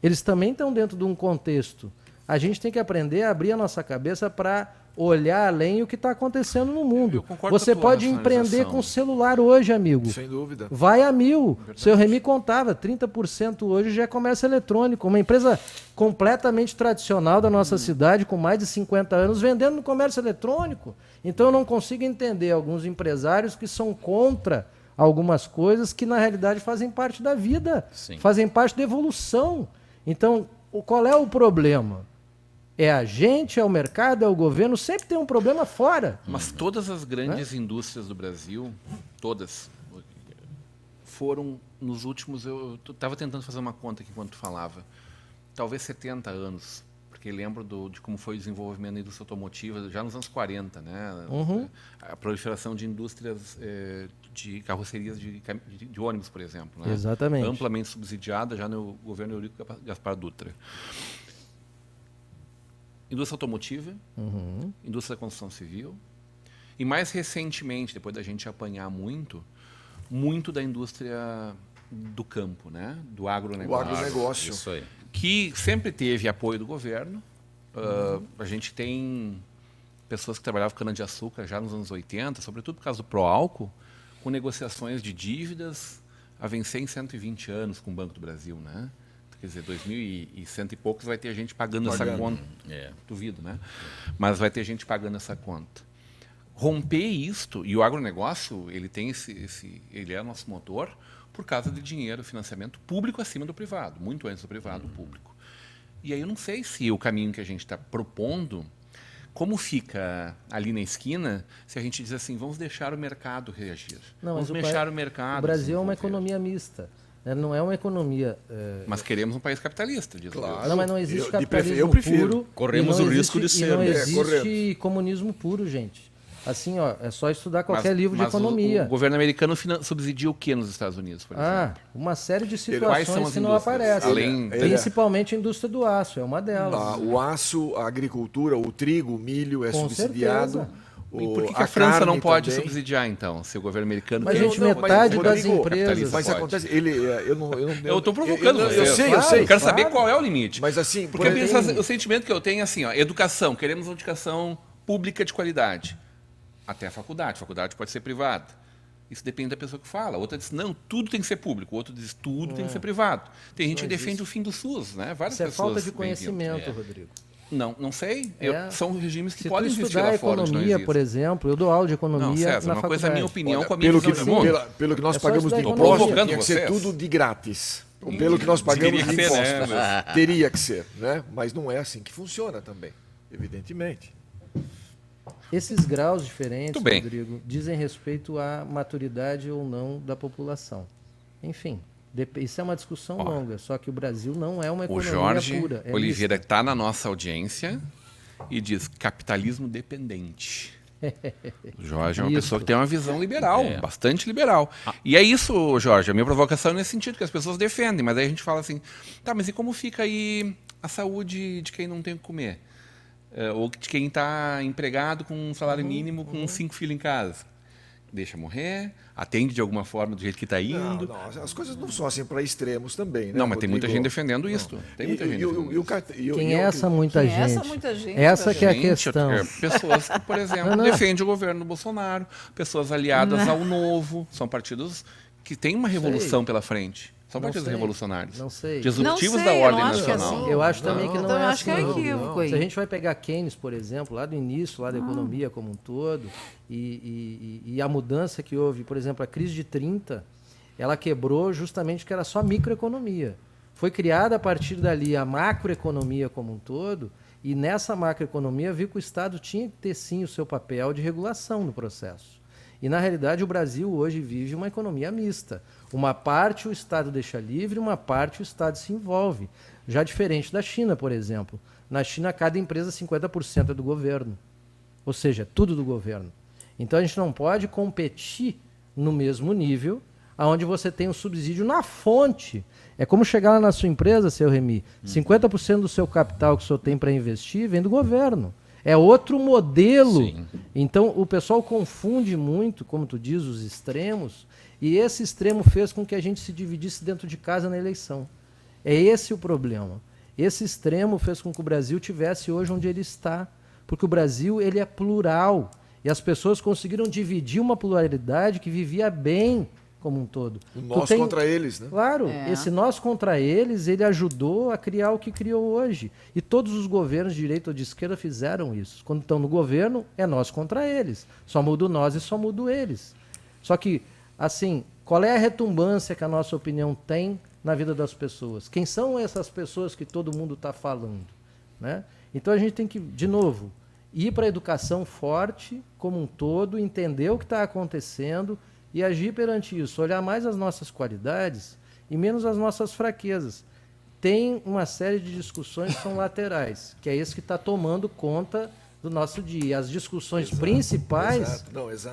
Eles também estão dentro de um contexto. A gente tem que aprender a abrir a nossa cabeça para olhar além o que está acontecendo no mundo. Você pode empreender com celular hoje, amigo. Sem dúvida. Vai a 1000. Seu Remy contava, 30% hoje já é comércio eletrônico. Uma empresa completamente tradicional da nossa cidade, com mais de 50 anos, vendendo no comércio eletrônico. Então eu não consigo entender alguns empresários que são contra algumas coisas que na realidade fazem parte da vida, fazem parte da evolução. Então, qual é o problema? É a gente, é o mercado, é o governo, sempre tem um problema fora. Mas todas as grandes indústrias do Brasil, todas, foram nos últimos... Eu estava tentando fazer uma conta aqui enquanto tu falava. Talvez 70 anos, porque lembro de como foi o desenvolvimento da indústria automotiva já nos anos 40, né? A proliferação de indústrias de carrocerias de ônibus, por exemplo. Né? Exatamente. Amplamente subsidiada já no governo Eurico Gaspar Dutra. Indústria automotiva, indústria da construção civil e, mais recentemente, depois da gente apanhar muito da indústria do campo, né? Do agronegócio. O agronegócio. Isso aí. Que sempre teve apoio do governo. A gente tem pessoas que trabalhavam com cana-de-açúcar já nos anos 80, sobretudo por causa do pró-álcool, com negociações de dívidas a vencer em 120 anos com o Banco do Brasil, né? Quer dizer, 2.100 e poucos vai ter gente pagando essa conta. Duvido, né? Mas vai ter gente pagando essa conta. Romper isto, e o agronegócio, ele tem ele é nosso motor por causa de dinheiro, financiamento público acima do privado, muito antes do privado, público. E aí eu não sei se o caminho que a gente está propondo, como fica ali na esquina, se a gente diz assim, vamos deixar o mercado reagir. Não, vamos deixar o mercado. O Brasil é uma economia mista. Não é uma economia... Mas queremos um país capitalista, diz Claro. Não, mas não existe capitalismo eu prefiro. puro. Corremos o risco de ser. E não existe comunismo puro, gente. Assim, ó, é só estudar qualquer livro de economia. O governo americano subsidia o que nos Estados Unidos, por exemplo? Uma série de Quais são situações as que não indústrias? aparecem. Principalmente a indústria do aço, é uma delas. O aço, a agricultura, o trigo, o milho é Com subsidiado. certeza. E por que a França carne não pode também. subsidiar, então, se o governo americano Mas, quer? gente, metade das Rodrigo, empresas... Mas pode. acontece, Eu estou provocando eu você. sei, Claro, Eu quero saber claro. qual é o limite. Mas assim, Porque por exemplo, o sentimento que eu tenho é assim, ó, educação, queremos uma educação pública de qualidade. Até a faculdade pode ser privada. Isso depende da pessoa que fala. Outra diz, não, tudo tem que ser público. O outro diz, tudo tem que ser privado. Tem gente que defende o fim do SUS, né? Várias Isso é pessoas falta de vêm conhecimento, Rodrigo. Não sei. São regimes que Se podem tu existir estudar lá fora. onde não economia, existe. por exemplo, eu dou aula de Não, economia César, na uma faculdade. coisa é a minha opinião com a minha pelo visão de mundo. pelo que nós É só pagamos de estudar imposto, economia. tinha que ser Vocês. tudo de grátis. Pelo que nós pagamos de Deveria ser, impostos. né? Teria que ser, né? Mas não é assim que funciona também, evidentemente. Esses graus diferentes, Muito bem. Rodrigo, dizem respeito à maturidade ou não da população. Enfim, isso é uma discussão longa, só que o Brasil não é uma O economia Jorge pura. É Oliveira está na nossa audiência e diz capitalismo dependente. O Jorge é uma Isso. pessoa que tem uma visão liberal, bastante liberal. E é isso, Jorge, a minha provocação é nesse sentido, que as pessoas defendem, mas aí a gente fala assim, tá, mas e como fica aí a saúde de quem não tem o que comer? Ou de quem está empregado com um salário mínimo, com 5 filhos em casa? Deixa morrer, atende de alguma forma do jeito que está indo. Não, as coisas não são assim para extremos também, né? Não, mas tem muita Rodrigo? gente defendendo isso. Tem muita gente defendendo isso. Quem é essa muita Quem é gente? essa muita gente, Essa que é a Gente, questão. pessoas que, por exemplo, defendem o governo do Bolsonaro, pessoas aliadas ao Novo, são partidos que têm uma revolução pela frente. Só Não partidos sei. revolucionários. Não sei. Disruptivos Não da sei, eu ordem não acho que é nacional. assim. Eu acho também que não Então, é eu assim. acho que é não. equívoco aí. Se a gente vai pegar Keynes, por exemplo, lá do início, lá da economia como um todo, e a mudança que houve, por exemplo, a crise de 30, ela quebrou justamente que era só microeconomia. Foi criada a partir dali a macroeconomia como um todo, e nessa macroeconomia viu que o Estado tinha que ter sim o seu papel de regulação no processo. E na realidade o Brasil hoje vive uma economia mista. Uma parte o Estado deixa livre, uma parte o Estado se envolve. Já diferente da China, por exemplo. Na China, cada empresa 50% é do governo. Ou seja, tudo do governo. Então a gente não pode competir no mesmo nível, onde você tem um subsídio na fonte. É como chegar lá na sua empresa, seu Remy, 50% do seu capital que o senhor tem para investir vem do governo. É outro modelo. Sim. Então o pessoal confunde muito, como tu diz, os extremos, e esse extremo fez com que a gente se dividisse dentro de casa na eleição. É esse o problema. Esse extremo fez com que o Brasil tivesse hoje onde ele está, porque o Brasil ele é plural, e as pessoas conseguiram dividir uma pluralidade que vivia bem como um todo. Nós contra eles, né? Claro, É. esse nós contra eles, ele ajudou a criar o que criou hoje. E todos os governos de direita ou de esquerda fizeram isso. Quando estão no governo, é nós contra eles. Só muda o nós e só muda o eles. Só que, assim, qual é a retumbância que a nossa opinião tem na vida das pessoas? Quem são essas pessoas que todo mundo está falando? Né? Então a gente tem que, de novo, ir para a educação forte como um todo, entender o que está acontecendo e agir perante isso, olhar mais as nossas qualidades e menos as nossas fraquezas. Tem uma série de discussões que são laterais, que é esse que está tomando conta do nosso dia. E as discussões principais,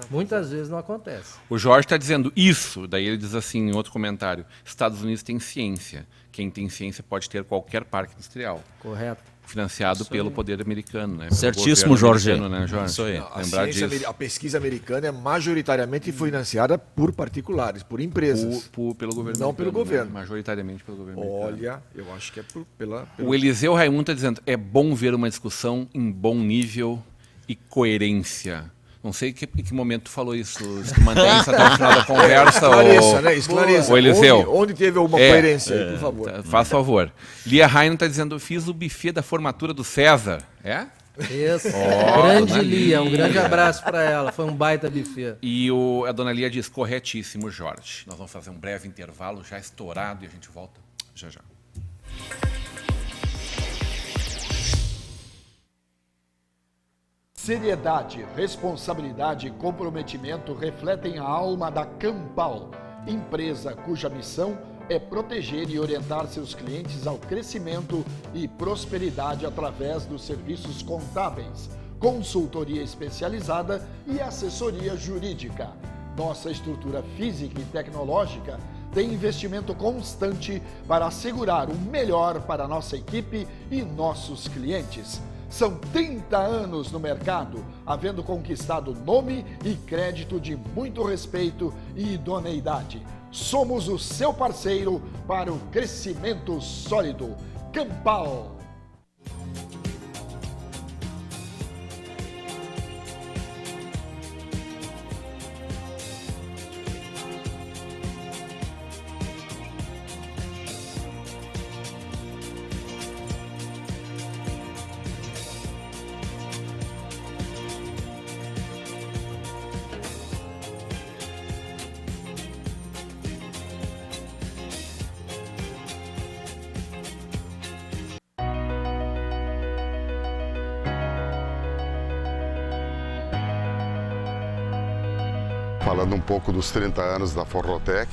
muitas vezes não acontecem. O Jorge está dizendo isso, daí ele diz assim em outro comentário, Estados Unidos tem ciência. Quem tem ciência pode ter qualquer parque industrial. Correto. Financiado pelo poder americano, né? Pelo Certíssimo, governo Jorge. americano, né, Jorge? Isso aí. Lembrar disso. A pesquisa americana é majoritariamente financiada por particulares, por empresas. Pelo governo Não americano, pelo governo. Né? Majoritariamente pelo governo americano. Olha, eu acho que é pelo O Eliseu Raimundo está dizendo, é bom ver uma discussão em bom nível e coerência. Não sei em que momento tu falou isso, se tu mantém isso até o final da conversa. Esclareça, né? Esclareça. Ô, Eliseu. Onde teve alguma coerência aí, por favor. Faz favor. Lia Raino está dizendo, fiz o buffet da formatura do César. É? Isso. Ó, Grande dona Lia, um Lia. grande abraço para ela. Foi um baita buffet. E a dona Lia diz, corretíssimo, Jorge. Nós vamos fazer um breve intervalo, já estourado, e a gente volta já já. Seriedade, responsabilidade e comprometimento refletem a alma da Campal, empresa cuja missão é proteger e orientar seus clientes ao crescimento e prosperidade através dos serviços contábeis, consultoria especializada e assessoria jurídica. Nossa estrutura física e tecnológica tem investimento constante para assegurar o melhor para nossa equipe e nossos clientes. São 30 anos no mercado, havendo conquistado nome e crédito de muito respeito e idoneidade. Somos o seu parceiro para o crescimento sólido. Campal. Falando um pouco dos 30 anos da Forrotec,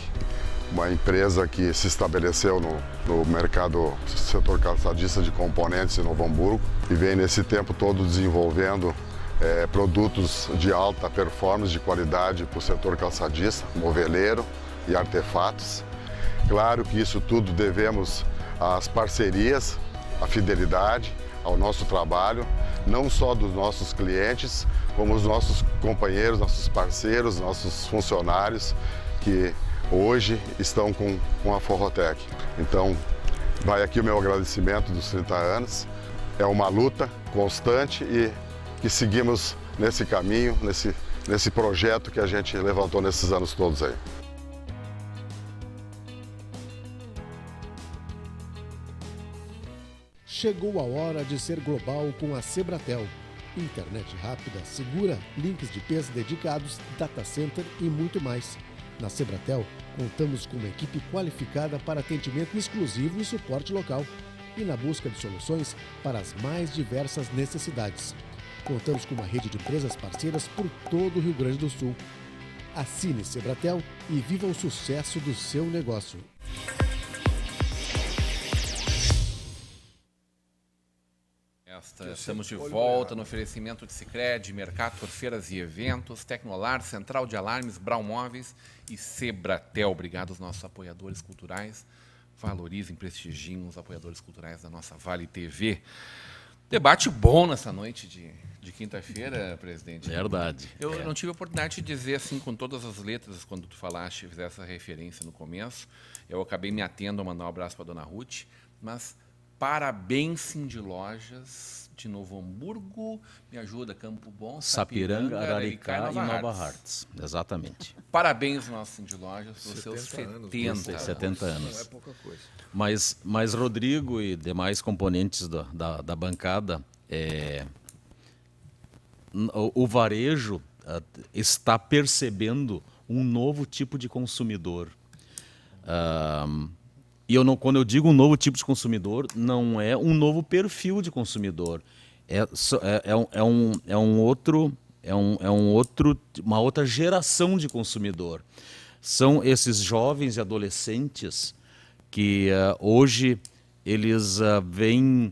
uma empresa que se estabeleceu no mercado setor calçadista de componentes em Novo Hamburgo e vem nesse tempo todo desenvolvendo produtos de alta performance, de qualidade para o setor calçadista, moveleiro e artefatos. Claro que isso tudo devemos às parcerias, à fidelidade, ao nosso trabalho, não só dos nossos clientes, como os nossos companheiros, nossos parceiros, nossos funcionários que hoje estão com a Forrotec. Então, vai aqui o meu agradecimento dos 30 anos. É uma luta constante e que seguimos nesse caminho, nesse projeto que a gente levantou nesses anos todos aí. Chegou a hora de ser global com a Sebratel. Internet rápida, segura, links de peça dedicados, data center e muito mais. Na Sebratel, contamos com uma equipe qualificada para atendimento exclusivo e suporte local. E na busca de soluções para as mais diversas necessidades. Contamos com uma rede de empresas parceiras por todo o Rio Grande do Sul. Assine Sebratel e viva o sucesso do seu negócio. Estamos de volta no oferecimento de Sicredi, Mercator, Feiras e Eventos, Tecnolar, Central de Alarmes, Brown Móveis e Sebratel. Obrigado aos nossos apoiadores culturais. Valorizem, prestigiem os apoiadores culturais da nossa Vale TV. Debate bom nessa noite de quinta-feira, presidente. Verdade. Eu não tive a oportunidade de dizer assim com todas as letras quando tu falaste, fizesse essa referência no começo. Eu acabei me atendo a mandar um abraço para a dona Ruth, mas parabéns, Cindy Lojas de Novo Hamburgo, me ajuda, Campo Bom, Sapiranga, Araricá e Nova Hartz. Exatamente. Parabéns, nosso Cindy Lojas, pelos seus 70 anos. Não é pouca coisa. Mas Rodrigo e demais componentes da bancada, o varejo está percebendo um novo tipo de consumidor. E quando eu digo um novo tipo de consumidor, não é um novo perfil de consumidor. Uma outra geração de consumidor. São esses jovens e adolescentes que hoje eles vêm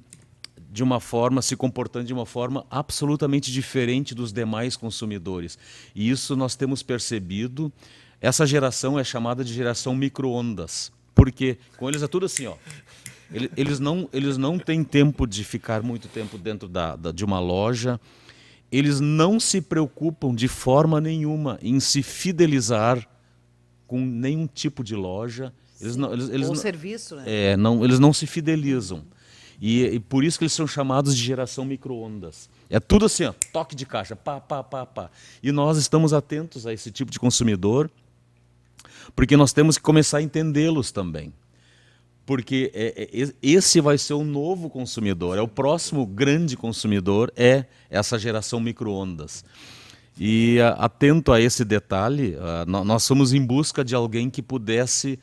se comportando de uma forma absolutamente diferente dos demais consumidores. E isso nós temos percebido. Essa geração é chamada de geração micro-ondas. Porque com eles é tudo assim, ó. Eles não têm tempo de ficar muito tempo dentro de uma loja. Eles não se preocupam de forma nenhuma em se fidelizar com nenhum tipo de loja. Serviço, né? Eles não se fidelizam. E por isso que eles são chamados de geração micro-ondas. É tudo assim, ó, toque de caixa, pá, pá, pá, pá. E nós estamos atentos a esse tipo de consumidor, porque nós temos que começar a entendê-los também. Porque esse vai ser o novo consumidor, o próximo grande consumidor é essa geração micro-ondas. E atento a esse detalhe, nós fomos em busca de alguém que pudesse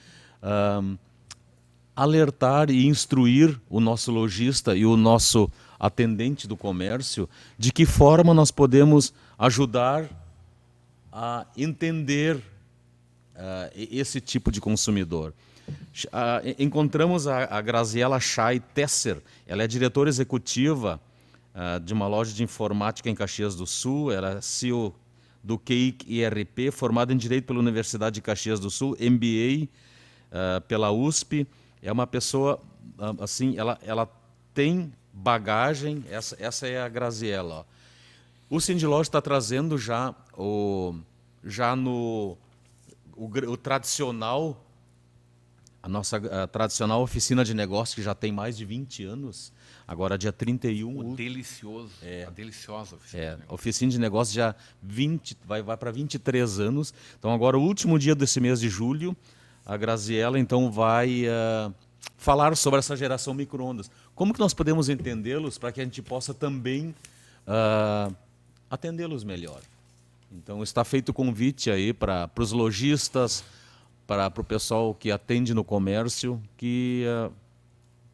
alertar e instruir o nosso lojista e o nosso atendente do comércio de que forma nós podemos ajudar a entender esse tipo de consumidor. Encontramos a Graziela Chay Tesser, ela é diretora executiva de uma loja de informática em Caxias do Sul, ela é CEO do Cake IRP, formada em Direito pela Universidade de Caxias do Sul, MBA pela USP. É uma pessoa, assim, ela tem bagagem, essa é a Graziela. Ó. O Cindy Loja está trazendo já o tradicional, a nossa tradicional oficina de negócio, que já tem mais de 20 anos, agora dia 31. Delicioso, a deliciosa oficina. Oficina de negócio já vai para 23 anos. Então agora, o último dia desse mês de julho, a Graziela então vai falar sobre essa geração micro-ondas. Como que nós podemos entendê-los para que a gente possa também atendê-los melhor? Então está feito o convite aí para os lojistas, para o pessoal que atende no comércio, que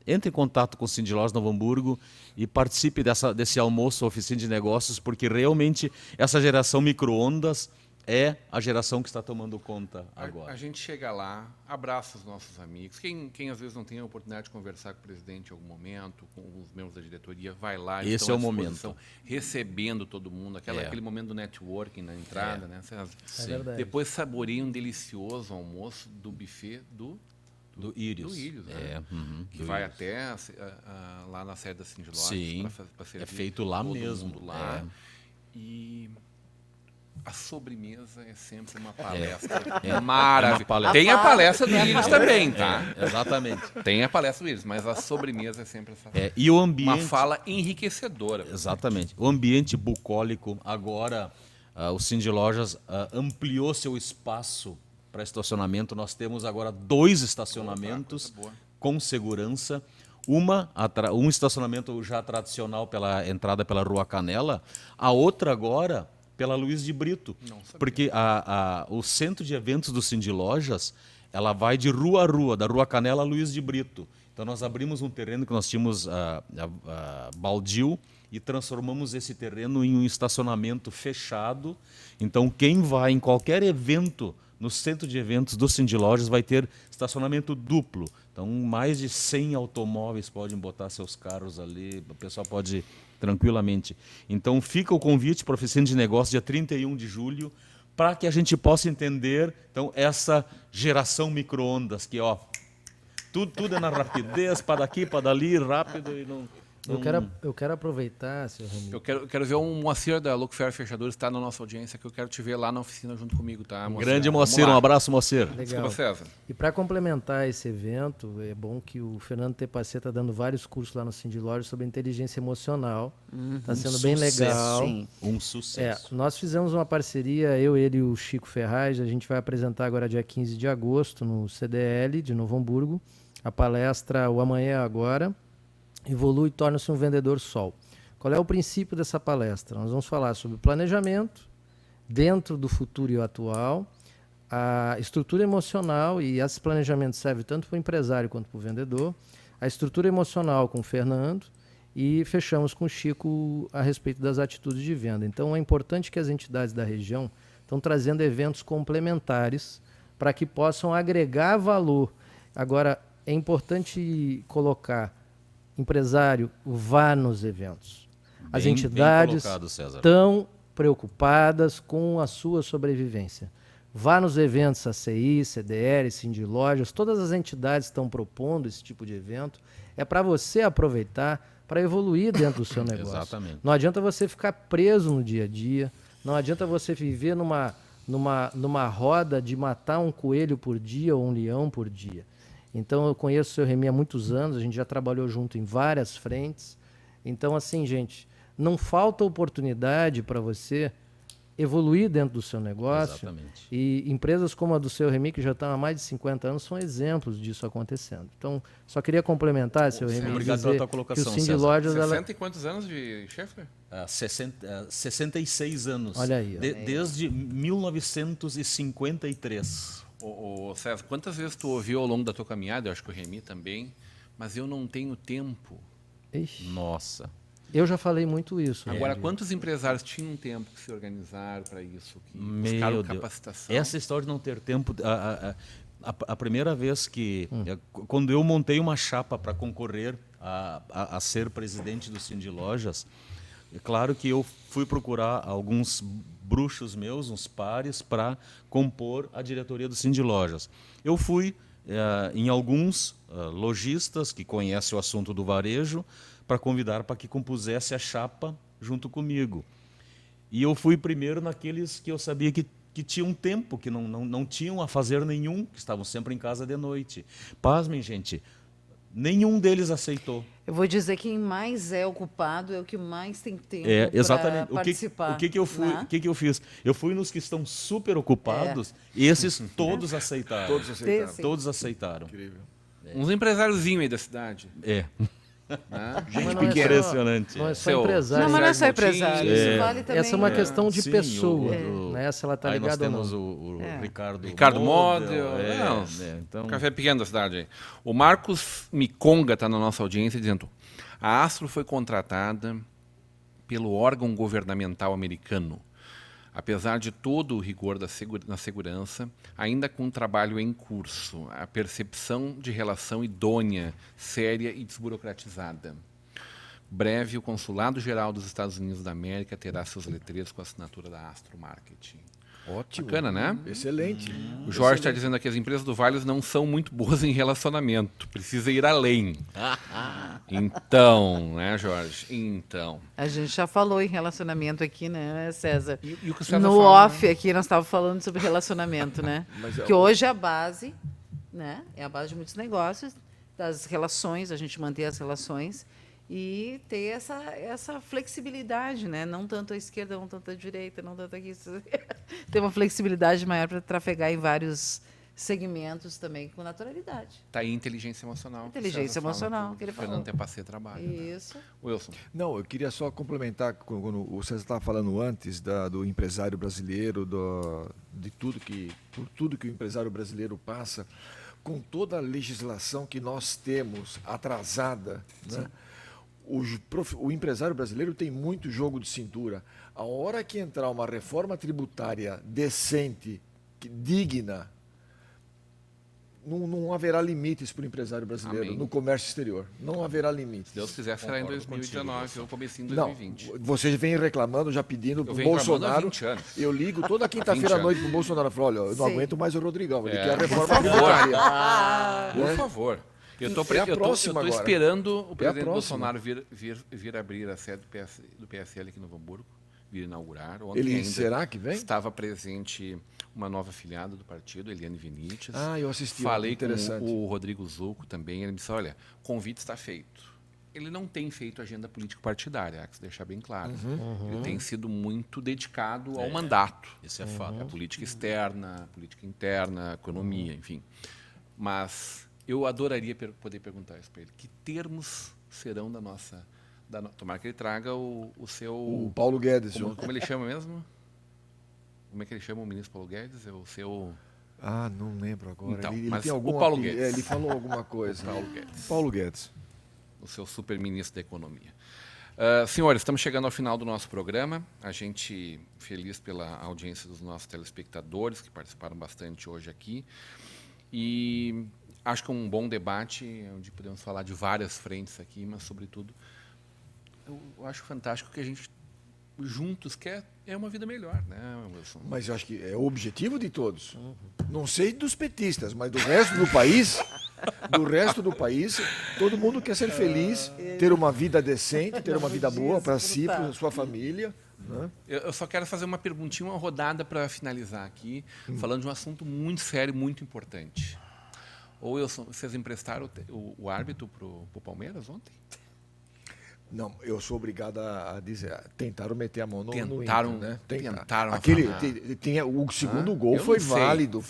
entre em contato com o Cindy Lojas Novo Hamburgo e participe desse almoço, oficina de negócios, porque realmente essa geração micro-ondas é a geração que está tomando conta agora. A gente chega lá, abraça os nossos amigos. Quem às vezes não tem a oportunidade de conversar com o presidente em algum momento, com os membros da diretoria, vai lá. Esse é o momento. Recebendo todo mundo, aquele momento do networking na entrada. Né? É verdade. Depois saboreia um delicioso almoço do buffet do Írios. Do Írios, né? Que vai até lá na sede da Cindy Lojas. Sim, pra servir é feito lá todo mesmo. mundo lá. E a sobremesa é sempre uma palestra maravilhosa. Tem a palestra do Íris também, tá? Exatamente. Tem a palestra do Íris, mas a sobremesa é sempre essa e o ambiente, uma fala enriquecedora. Exatamente. O ambiente bucólico, agora o Cindy Lojas ampliou seu espaço para estacionamento. Nós temos agora 2 estacionamentos com segurança. Um estacionamento já tradicional pela entrada pela Rua Canela, a outra agora pela Luiz de Brito. Porque o centro de eventos do Cindy Lojas, ela vai de rua a rua, da Rua Canela a Luiz de Brito. Então nós abrimos um terreno que nós tínhamos baldio e transformamos esse terreno em um estacionamento fechado. Então quem vai em qualquer evento no centro de eventos do Cindy Lojas vai ter estacionamento duplo. Então mais de 100 automóveis podem botar seus carros ali, o pessoal pode ir tranquilamente. Então fica o convite para a oficina de negócios dia 31 de julho, para que a gente possa entender então essa geração micro-ondas, que tudo é na rapidez, para daqui, para dali, rápido e não... Eu quero aproveitar, seu Remy. Eu quero ver um Moacir da Lookfair Fechadores, está na nossa audiência, que eu quero te ver lá na oficina junto comigo, tá, Moacir? Grande Moacir, um abraço, Moacir. Legal. Desculpa, César. E para complementar esse evento, é bom que o Fernando Tepacê está dando vários cursos lá no Cindy Lojas sobre inteligência emocional. Está sendo bem legal. Sim. Um sucesso. Nós fizemos uma parceria, ele e o Chico Ferraz. A gente vai apresentar agora dia 15 de agosto no CDL de Novo Hamburgo a palestra O Amanhã é Agora. Evolui e torna-se um vendedor sol. Qual é o princípio dessa palestra? Nós vamos falar sobre planejamento dentro do futuro e o atual, a estrutura emocional, e esse planejamento serve tanto para o empresário quanto para o vendedor, a estrutura emocional com o Fernando, e fechamos com o Chico a respeito das atitudes de venda. Então é importante que as entidades da região estão trazendo eventos complementares para que possam agregar valor. Agora, é importante colocar: empresário, vá nos eventos. As entidades estão preocupadas com a sua sobrevivência. Vá nos eventos ACI, CDL, Cindy Lojas, todas as entidades estão propondo esse tipo de evento. É para você aproveitar, para evoluir dentro do seu negócio. Exatamente. Não adianta você ficar preso no dia a dia, não adianta você viver numa roda de matar um coelho por dia ou um leão por dia. Então, eu conheço o seu Remy há muitos anos, a gente já trabalhou junto em várias frentes. Então, assim, gente, não falta oportunidade para você evoluir dentro do seu negócio. Exatamente. E empresas como a do seu Remy, que já estão há mais de 50 anos, são exemplos disso acontecendo. Então, só queria complementar, seu Remy, obrigado dizer pela tua colocação, que o Cindy César. Lojas... 60 e quantos anos de Schaeffler? 66 anos. Olha aí. Desde 1953. Ô, César, quantas vezes tu ouviu ao longo da tua caminhada, eu acho que o Remy também, mas eu não tenho tempo. Ixi, Nossa. eu já falei muito isso. Agora, Remy. quantos empresários tinham tempo que se organizaram para isso, que Meu buscaram Deus. capacitação? Essa história de não ter tempo... A primeira vez que... Quando eu montei uma chapa para concorrer a ser presidente do Cindy Lojas, é claro que eu fui procurar alguns bruxos meus, uns pares, para compor a diretoria do Cindy Lojas. Eu fui em alguns lojistas que conhecem o assunto do varejo para convidar para que compusesse a chapa junto comigo. E eu fui primeiro naqueles que eu sabia que tinham tempo, que não tinham a fazer nenhum, que estavam sempre em casa de noite. Pasmem, gente, nenhum deles aceitou. Eu vou dizer que quem mais é ocupado é o que mais tem tempo exatamente. para participar. O que eu fui? Né? O que eu fiz? Eu fui nos que estão super ocupados, e esses todos aceitaram. Todos aceitaram. Sim. Todos aceitaram. Incrível. Uns empresáriozinhos aí da cidade. É. Né? Mas não é só- Impressionante. Não é só Seu- empresário. Não, mas não é só Motim, empresário. Isso vale também. Essa é uma questão de Sim, pessoa, o- né? Se ela está Aí nós ligada ou temos não. o Ricardo Ricardo Model. Não, então, Café pequeno da cidade aí. O Marcos Miconga está na nossa audiência dizendo: a Astro foi contratada pelo órgão governamental americano. Apesar de todo o rigor na segurança, ainda com um trabalho em curso, a percepção de relação idônea, séria e desburocratizada. Breve, o Consulado-Geral dos Estados Unidos da América terá seus letreiros com a assinatura da Astro Marketing. Ótimo. Bacana, né? Excelente. O Jorge está dizendo aqui que as empresas do Vale não são muito boas em relacionamento. Precisa ir além. Então, né, Jorge? Então. A gente já falou em relacionamento aqui, né, César? E o que o César No fala, off aqui nós estávamos falando sobre relacionamento, né? Mas é que hoje é a base, né? É a base de muitos negócios, das relações, a gente manter as relações e ter essa flexibilidade, né? Não tanto à esquerda, não tanto à direita, não tanto aqui. Ter uma flexibilidade maior para trafegar em vários segmentos também com naturalidade. Tá aí inteligência emocional. Inteligência emocional, que ele falou. Fernando Tepacê trabalha. Isso. Né? Wilson. Não, eu queria só complementar, quando o César estava falando antes do empresário brasileiro, por tudo que o empresário brasileiro passa, com toda a legislação que nós temos atrasada, né? O empresário brasileiro tem muito jogo de cintura. A hora que entrar uma reforma tributária decente, digna, não haverá limites para o empresário brasileiro. Amém. No comércio exterior. Não haverá limites. Se Deus quiser, será em 2019 ou comecinho em 2020. Não, você vem reclamando, já pedindo para o Bolsonaro. Há 20 anos. Eu ligo toda quinta-feira à noite para o Bolsonaro e falo, olha, eu não aguento mais o Rodrigão, ele quer a reforma tributária. Por favor. Eu estou esperando o presidente Bolsonaro vir abrir a sede do PSL aqui no Novo Hamburgo, vir inaugurar. Ontem Ele será que vem? Estava presente uma nova afiliada do partido, Eliane Vinites. Eu assisti. Falei com o Rodrigo Zucco também. Ele me disse, olha, o convite está feito. Ele não tem feito agenda político-partidária, há que se deixar bem claro. Ele tem sido muito dedicado ao mandato. Isso é fato. A política externa, a política interna, a economia, enfim. Mas eu adoraria poder perguntar isso para ele. Que termos serão da nossa... Tomara que ele traga o seu... O Paulo Guedes. Como ele chama mesmo? Como é que ele chama o ministro Paulo Guedes? É o seu... não lembro agora. Então, ele mas tem algum o Paulo Guedes. Ele falou alguma coisa. Paulo Guedes. O seu super-ministro da Economia. Senhores, estamos chegando ao final do nosso programa. A gente feliz pela audiência dos nossos telespectadores, que participaram bastante hoje aqui. E acho que é um bom debate, onde podemos falar de várias frentes aqui, mas, sobretudo, eu acho fantástico que a gente, juntos, quer uma vida melhor, né, Wilson? Mas eu acho que é o objetivo de todos. Não sei dos petistas, mas do resto do país, todo mundo quer ser feliz, ter uma vida decente, ter uma vida boa para si, para sua família. Né? Eu só quero fazer uma perguntinha, uma rodada para finalizar aqui, falando de um assunto muito sério, muito importante. Wilson, vocês emprestaram o árbitro para o Palmeiras ontem? Não, eu sou obrigado a dizer, tentaram meter a mão no Inter, né? Tentaram. O segundo gol foi válido,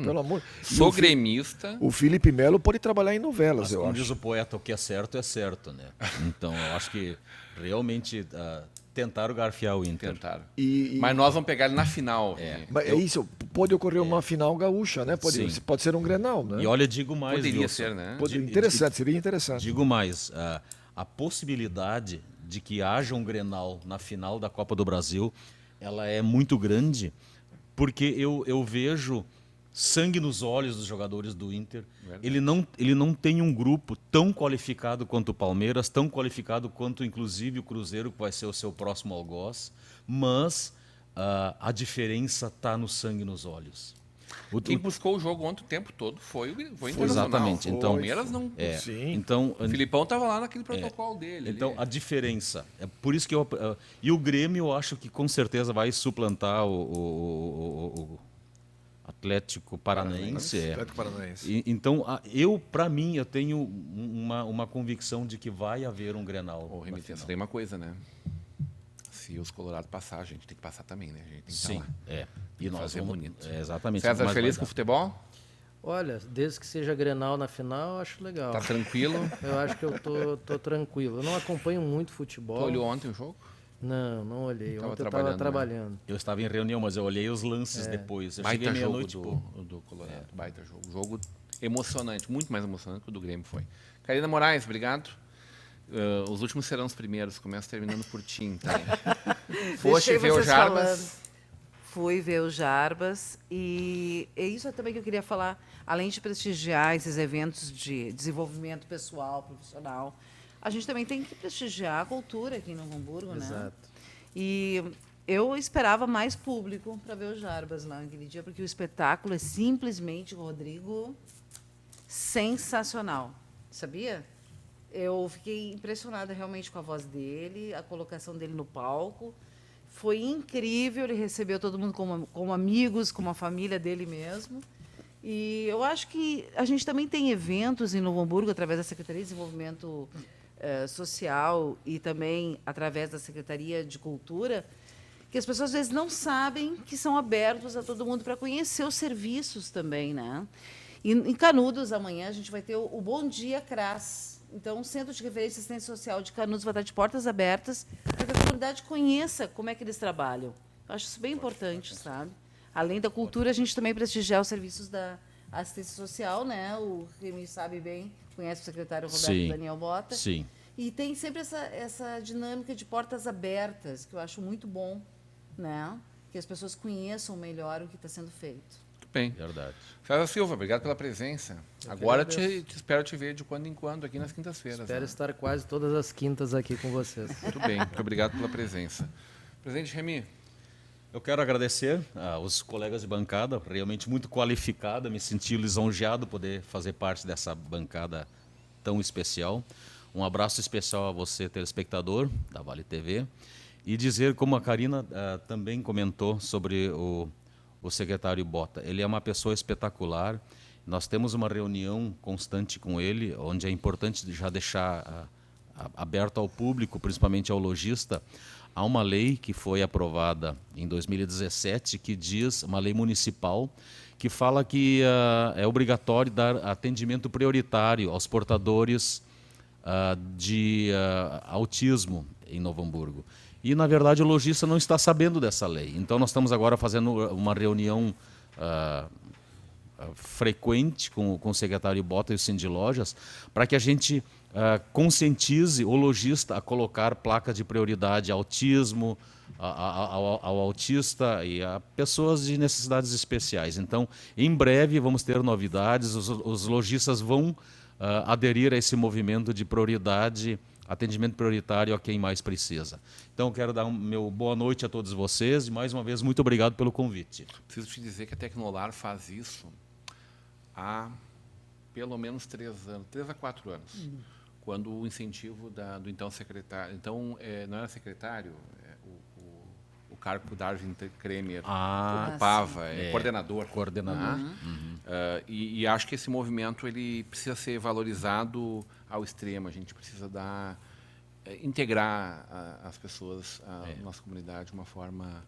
pelo amor. Sou gremista. O Felipe Melo pode trabalhar em novelas, eu acho. Como diz o poeta, o que é certo, né? Então, eu acho que realmente tentaram garfiar o Inter. Tentaram. Mas nós vamos pegar ele na final. Mas isso, pode ocorrer uma final gaúcha, né? Pode ser um Grenal, né? E olha, digo mais, Poderia ser, né? Seria interessante. Digo mais, a possibilidade de que haja um Grenal na final da Copa do Brasil, ela é muito grande, porque eu vejo sangue nos olhos dos jogadores do Inter. Ele não tem um grupo tão qualificado quanto o Palmeiras, tão qualificado quanto, inclusive, o Cruzeiro, que vai ser o seu próximo algoz, mas a diferença está no sangue nos olhos. Quem buscou o jogo ontem o tempo todo foi o Internacional. Exatamente. Então, o Palmeiras não... Sim. Então, o Filipão estava lá naquele protocolo dele. Então, a diferença... É por isso que e o Grêmio, eu acho que com certeza vai suplantar o Atlético Paranaense. Então, para mim, eu tenho uma convicção de que vai haver um Grenal. Tem uma coisa, né? Se os colorados passar, a gente tem que passar também, né? A gente tem que Sim, E nós fazer bonito. Exatamente. César, feliz com o futebol? Olha, desde que seja Grenal na final, eu acho legal. Tá tranquilo? Eu acho que eu tô tranquilo. Eu não acompanho muito futebol. Tu olhou ontem o jogo? Não olhei. Ontem eu estava trabalhando. Né? Eu estava em reunião, mas eu olhei os lances depois. Eu baita jogo do Colorado. Baita jogo. Jogo emocionante, muito mais emocionante que o do Grêmio foi. Karina Moraes, obrigado. Os últimos serão os primeiros. Começo terminando por ti, tá? Foste ver o Jarbas. Fui ver o Jarbas. E é isso também que eu queria falar. Além de prestigiar esses eventos de desenvolvimento pessoal, profissional, a gente também tem que prestigiar a cultura aqui em Novo Hamburgo, né? Exato. E eu esperava mais público para ver o Jarbas lá naquele dia, porque o espetáculo é simplesmente, Rodrigo, sensacional. Sabia? Eu fiquei impressionada realmente com a voz dele, a colocação dele no palco. Foi incrível, ele recebeu todo mundo como amigos, como a família dele mesmo. E eu acho que a gente também tem eventos em Novo Hamburgo, através da Secretaria de Desenvolvimento Social e também através da Secretaria de Cultura, que as pessoas às vezes não sabem que são abertos a todo mundo para conhecer os serviços também, né? E em Canudos, amanhã, a gente vai ter o Bom Dia CRAS. Então, o Centro de Referência e Assistência Social de Canudos vai estar de portas abertas para que a comunidade conheça como é que eles trabalham. Eu acho isso bem importante, sabe? Além da cultura, a gente também prestigiar os serviços da assistência social, né? O Remy sabe bem, conhece o secretário Roberto Daniel Bota. Sim. E tem sempre essa dinâmica de portas abertas, que eu acho muito bom, né? Que as pessoas conheçam melhor o que está sendo feito. Muito bem. Verdade. César Silva, obrigado pela presença. Agora espero te ver de quando em quando aqui nas quintas-feiras. Espero né? estar quase todas as quintas aqui com vocês. Muito bem, muito obrigado pela presença. Presidente Remy. Eu quero agradecer aos colegas de bancada, realmente muito qualificada, me senti lisonjeado poder fazer parte dessa bancada tão especial. Um abraço especial a você, telespectador da Vale TV, e dizer, como a Karina também comentou sobre o secretário Bota, ele é uma pessoa espetacular. Nós temos uma reunião constante com ele, onde é importante já deixar aberto ao público, principalmente ao lojista. Há uma lei que foi aprovada em 2017, que diz, uma lei municipal, que fala que é obrigatório dar atendimento prioritário aos portadores de autismo em Novo Hamburgo. E, na verdade, o lojista não está sabendo dessa lei. Então, nós estamos agora fazendo uma reunião frequente com o secretário Bota e o Cindy Lojas, para que a gente conscientize o lojista a colocar placas de prioridade ao autismo, ao autista e a pessoas de necessidades especiais. Então, em breve, vamos ter novidades, os lojistas vão aderir a esse movimento de prioridade, atendimento prioritário a quem mais precisa. Então, quero dar meu boa noite a todos vocês e, mais uma vez, muito obrigado pelo convite. Preciso te dizer que a Tecnolar faz isso há pelo menos 3 a 4 anos, quando o incentivo do então secretário, então não era secretário, o cargo que o Darwin Kremer ocupava, coordenador. Coordenador. E acho que esse movimento ele precisa ser valorizado ao extremo. A gente precisa integrar as pessoas à nossa comunidade de uma forma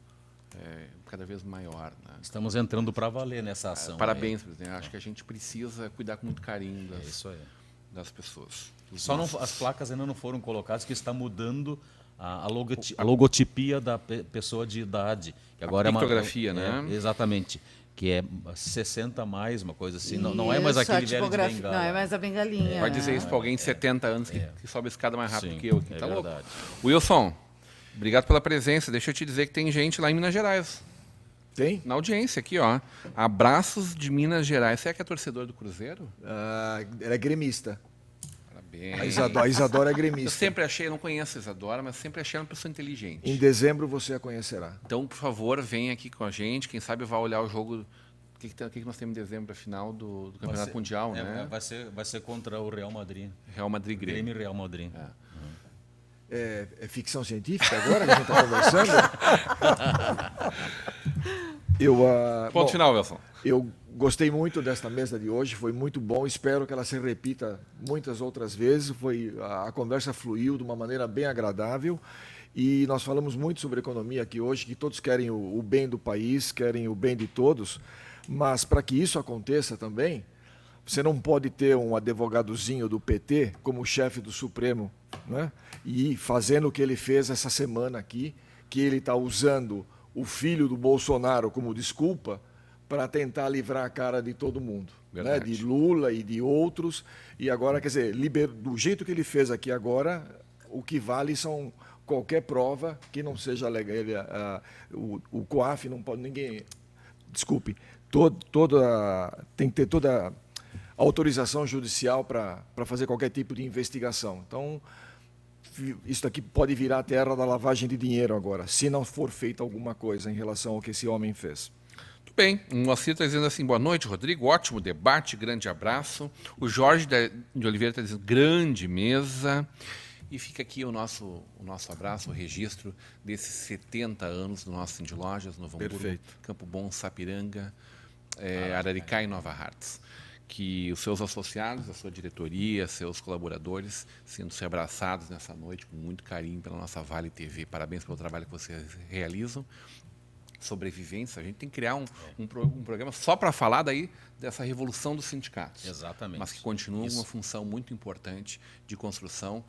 cada vez maior. Né? Estamos entrando para valer nessa ação. Parabéns, presidente. Acho que a gente precisa cuidar com muito carinho das pessoas. Só as placas ainda não foram colocadas, que está mudando a logotipia da pessoa de idade. Que agora a pictografia, né? Exatamente. Que é 60 mais, uma coisa assim. Não é mais aquele velho de bengala. Não, é mais a bengalinha. Pode dizer isso para alguém de 70 anos que sobe a escada mais rápido que eu. Tá verdade. Louco. Wilson, obrigado pela presença. Deixa eu te dizer que tem gente lá em Minas Gerais. Tem? Na audiência aqui, ó. Abraços de Minas Gerais. Você é que é torcedor do Cruzeiro? Ela é gremista. Parabéns. A Isadora é Eu gremista. sempre achei, eu não conheço a Isadora, mas sempre achei ela uma pessoa inteligente. Em dezembro você a conhecerá. Então, por favor, venha aqui com a gente. Quem sabe vai olhar o jogo. O que nós temos em dezembro, a final do Campeonato Mundial, né? Vai ser contra o Real Madrid. Real Madrid Grêmio. Grêmio e Real Madrid. É ficção científica agora que a gente está conversando? Ponto final, Wilson. Eu gostei muito desta mesa de hoje, foi muito bom, espero que ela se repita muitas outras vezes. A conversa fluiu de uma maneira bem agradável e nós falamos muito sobre economia aqui hoje, que todos querem o bem do país, querem o bem de todos, mas para que isso aconteça também, você não pode ter um advogadozinho do PT como chefe do Supremo, né? E fazendo o que ele fez essa semana aqui, que ele está usando o filho do Bolsonaro como desculpa para tentar livrar a cara de todo mundo, né? De Lula e de outros. E agora, quer dizer, do jeito que ele fez aqui agora, o que vale são qualquer prova que não seja legal. O COAF não pode, ninguém... Desculpe, tem que ter toda a autorização judicial para fazer qualquer tipo de investigação. Então, isso aqui pode virar a terra da lavagem de dinheiro agora, se não for feita alguma coisa em relação ao que esse homem fez. Muito bem. O Moacir está dizendo assim, boa noite, Rodrigo, ótimo debate, grande abraço. O Jorge de Oliveira está dizendo, grande mesa. E fica aqui o nosso abraço, o registro desses 70 anos do nosso Cindy Lojas, Novo Hamburgo, Campo Bom, Sapiranga, Araricá e Nova Hartz. que os seus associados, a sua diretoria, seus colaboradores sintam-se abraçados nessa noite com muito carinho pela nossa Vale TV. Parabéns pelo trabalho que vocês realizam. Sobrevivência, a gente tem que criar um programa só para falar daí dessa revolução dos sindicatos. Exatamente. Mas que continua uma função muito importante de construção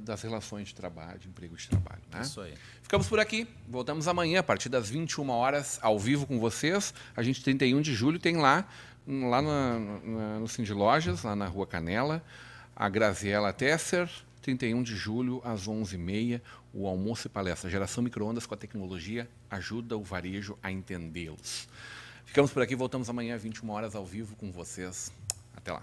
das relações de trabalho, de emprego de trabalho. Né? Isso aí. Ficamos por aqui. Voltamos amanhã, a partir das 21 horas, ao vivo com vocês. A gente, 31 de julho, tem lá no Cindy Lojas, lá na Rua Canela, a Graziela Tesser, 31 de julho, às 11h30, o almoço e palestra. Geração micro-ondas com a tecnologia ajuda o varejo a entendê-los. Ficamos por aqui, voltamos amanhã às 21 horas ao vivo com vocês. Até lá.